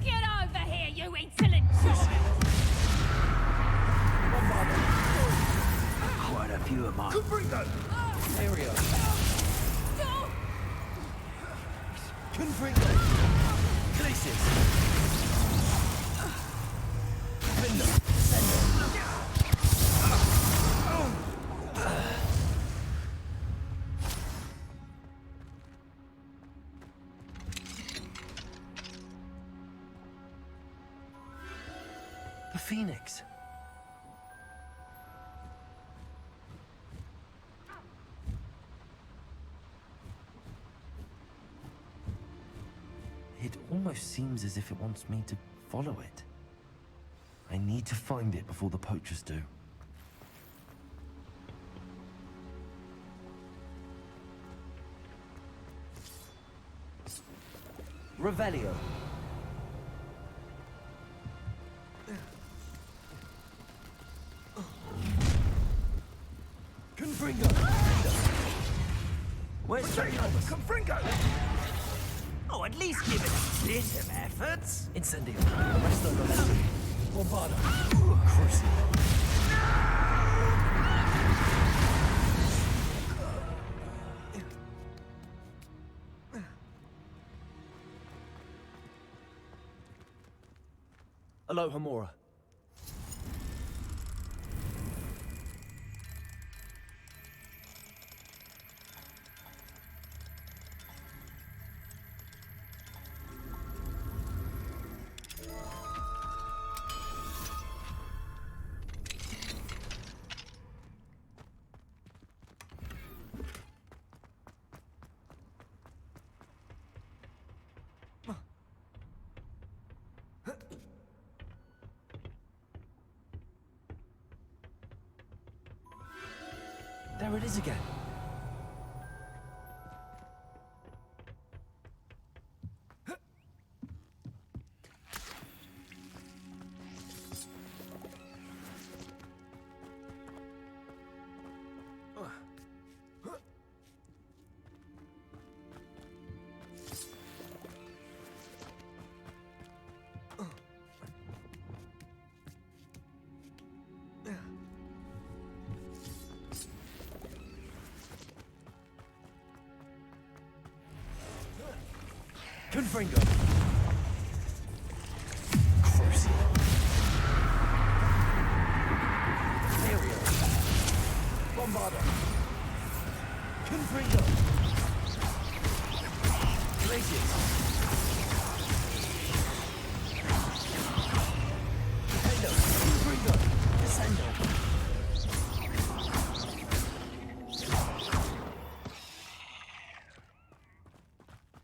Get over here, you insolent child! Quite a few of mine. Confringo! Ario. Stop! Confringo. Glacius. Findo. Sendo. The Phoenix. It almost seems as if it wants me to follow it. I need to find it before the poachers do. Revelio. Confringo. Where's Expelliarmus? Confringo! Oh, at least give it a bit of effort. Incendio. Resto Valenti. Bombarda. Crucible. Aloha Mora. There it is again. Confringo. Crucible. Ario. Bombarda. Confringo. Glacius. Defendo. Confringo. Descendo.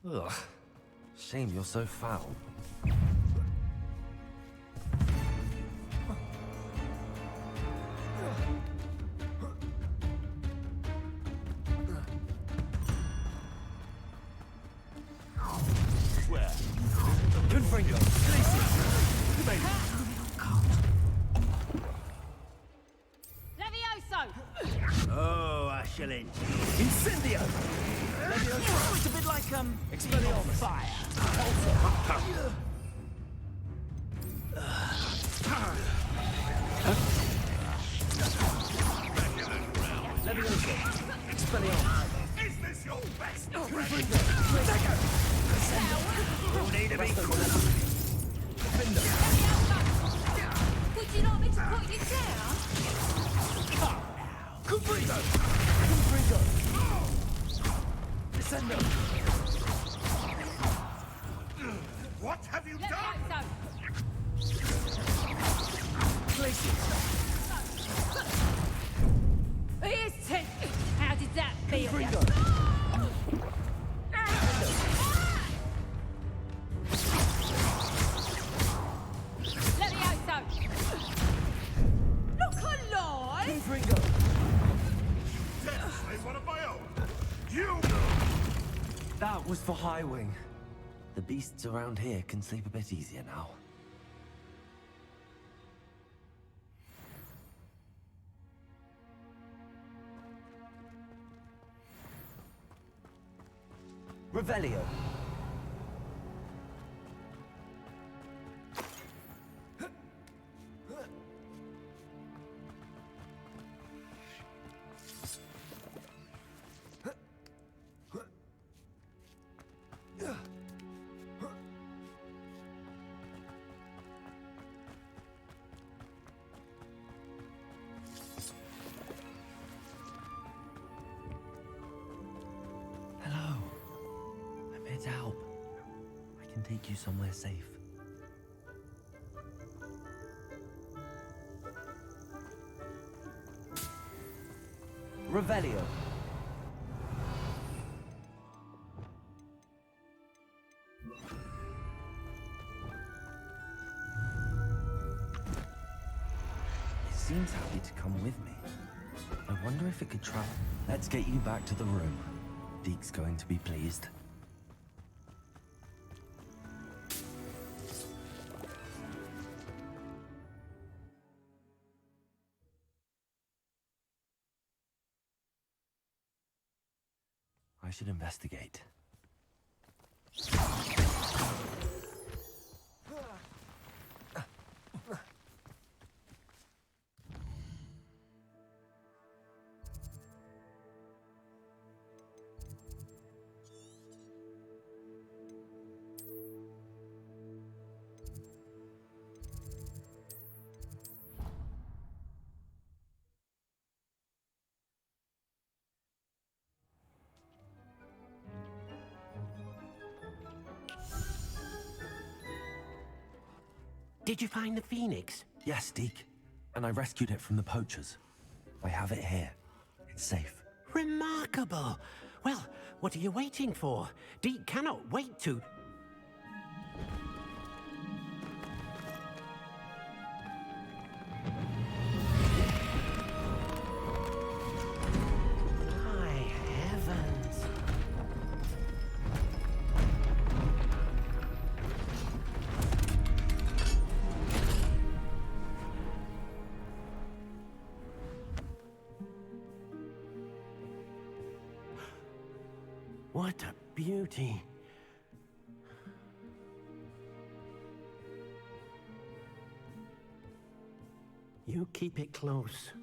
Ugh. Shame you're so foul. Where? Confringo. Glacius. Levioso! Oh, I shall enjoy. Incendio. It's a bit like, Expelliarmus. fire. Levioso. Expelliarmus. Is this your best? Confringo. You'll need to be Defendo. Would you like me to put you down? Confringo. Confringo. Descendo. What have you done? Glacius. Here's 10. How did that Confringo! Levioso! Look alive! Confringo! Dead slave one of my own! You! That was for Highwing. The beasts around here can sleep a bit easier now. Revelio! Hello. I'm here to help. I can take you somewhere safe. Revelio! It seems happy to come with me. I wonder if it could travel. Let's get you back to the room. Deke's going to be pleased. I should investigate. Did you find the phoenix? Yes, Deke. And I rescued it from the poachers. I have it here. It's safe. Remarkable! Well, what are you waiting for? Deke cannot wait to... My heavens! What a beauty. You keep it close.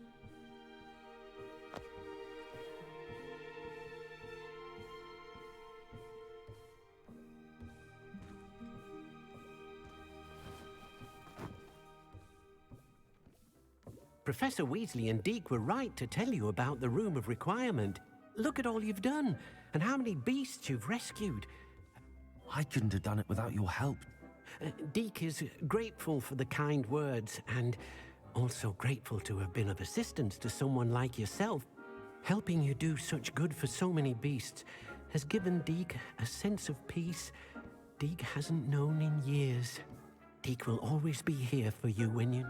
Professor Weasley and Deke were right to tell you about the Room of Requirement. Look at all you've done, and how many beasts you've rescued. I couldn't have done it without your help. Deke is grateful for the kind words, and also grateful to have been of assistance to someone like yourself. Helping you do such good for so many beasts has given Deke a sense of peace Deke hasn't known in years. Deke will always be here for you when you...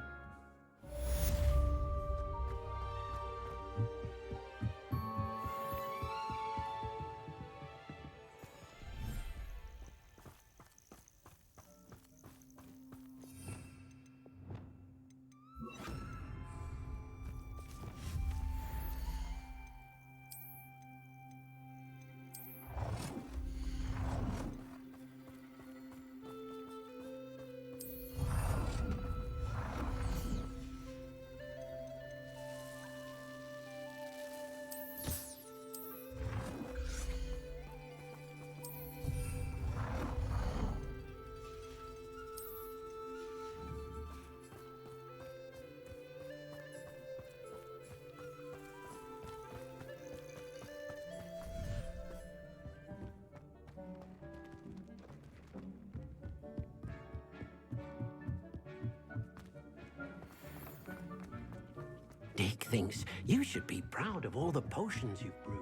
Deke thinks you should be proud of all the potions you've brewed.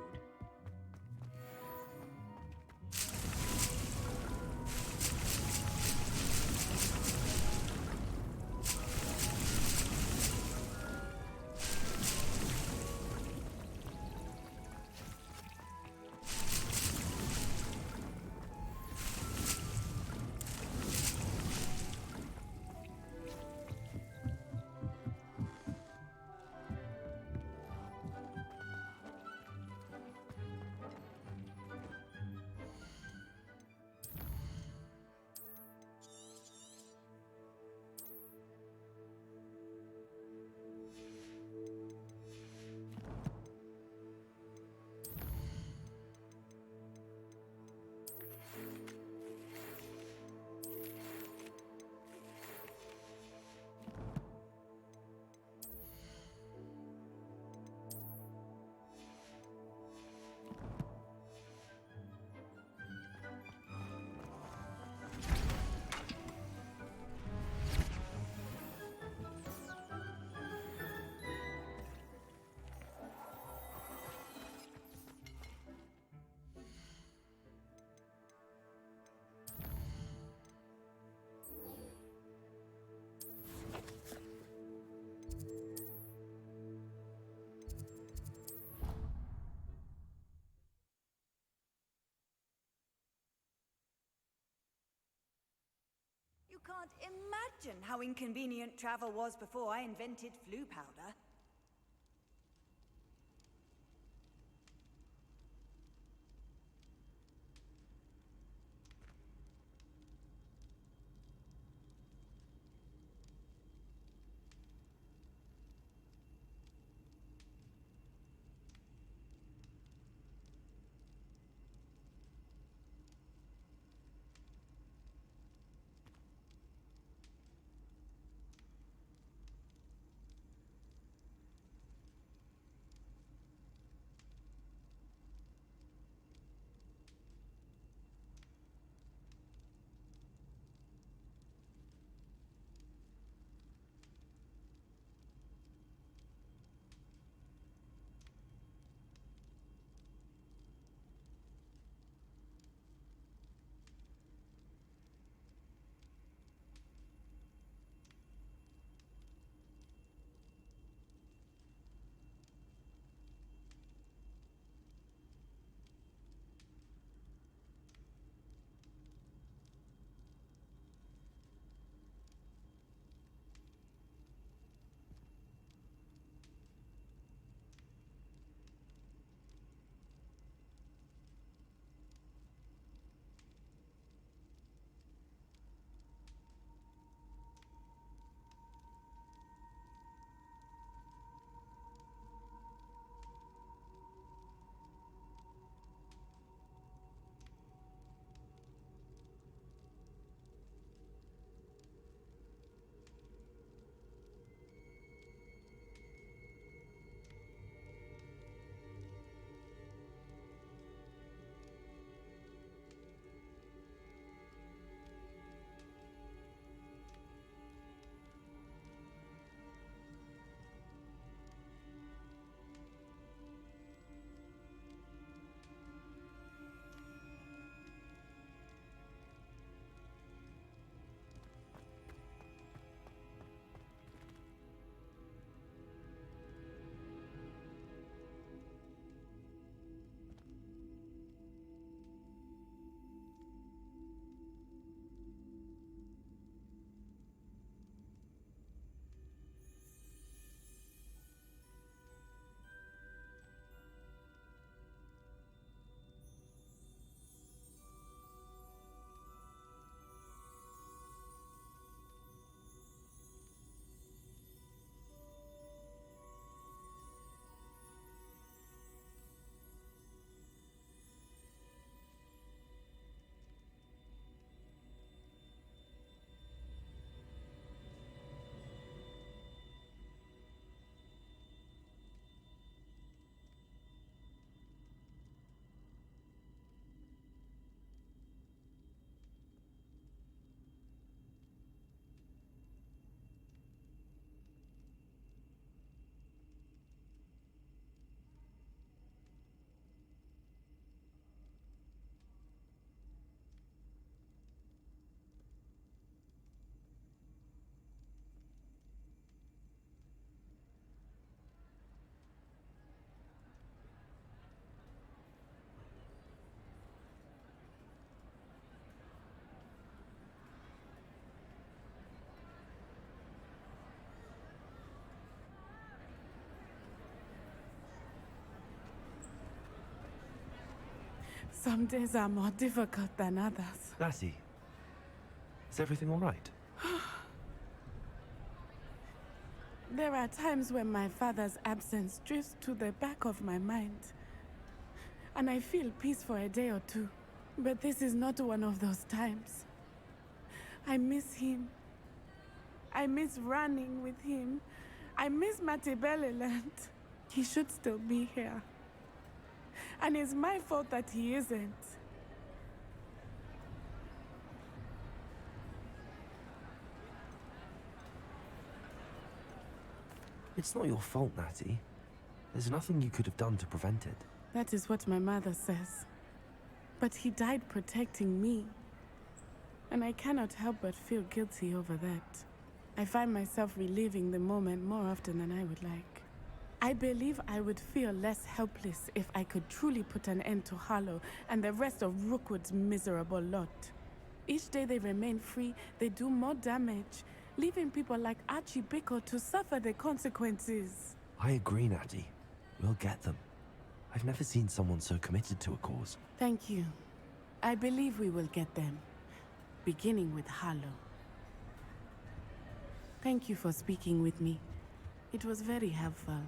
can't imagine how inconvenient travel was before I invented flu powder. Some days are more difficult than others. Lassie, is everything all right? There are times when my father's absence drifts to the back of my mind, and I feel peace for a day or two. But this is not one of those times. I miss him. I miss running with him. I miss Matibeleland. He should still be here. And it's my fault that he isn't. It's not your fault, Natty. There's nothing you could have done to prevent it. That is what my mother says. But he died protecting me. And I cannot help but feel guilty over that. I find myself reliving the moment more often than I would like. I believe I would feel less helpless if I could truly put an end to Harlow and the rest of Rookwood's miserable lot. Each day they remain free, they do more damage, leaving people like Archie Bickle to suffer the consequences. I agree, Natty. We'll get them. I've never seen someone so committed to a cause. Thank you. I believe we will get them, beginning with Harlow. Thank you for speaking with me. It was very helpful.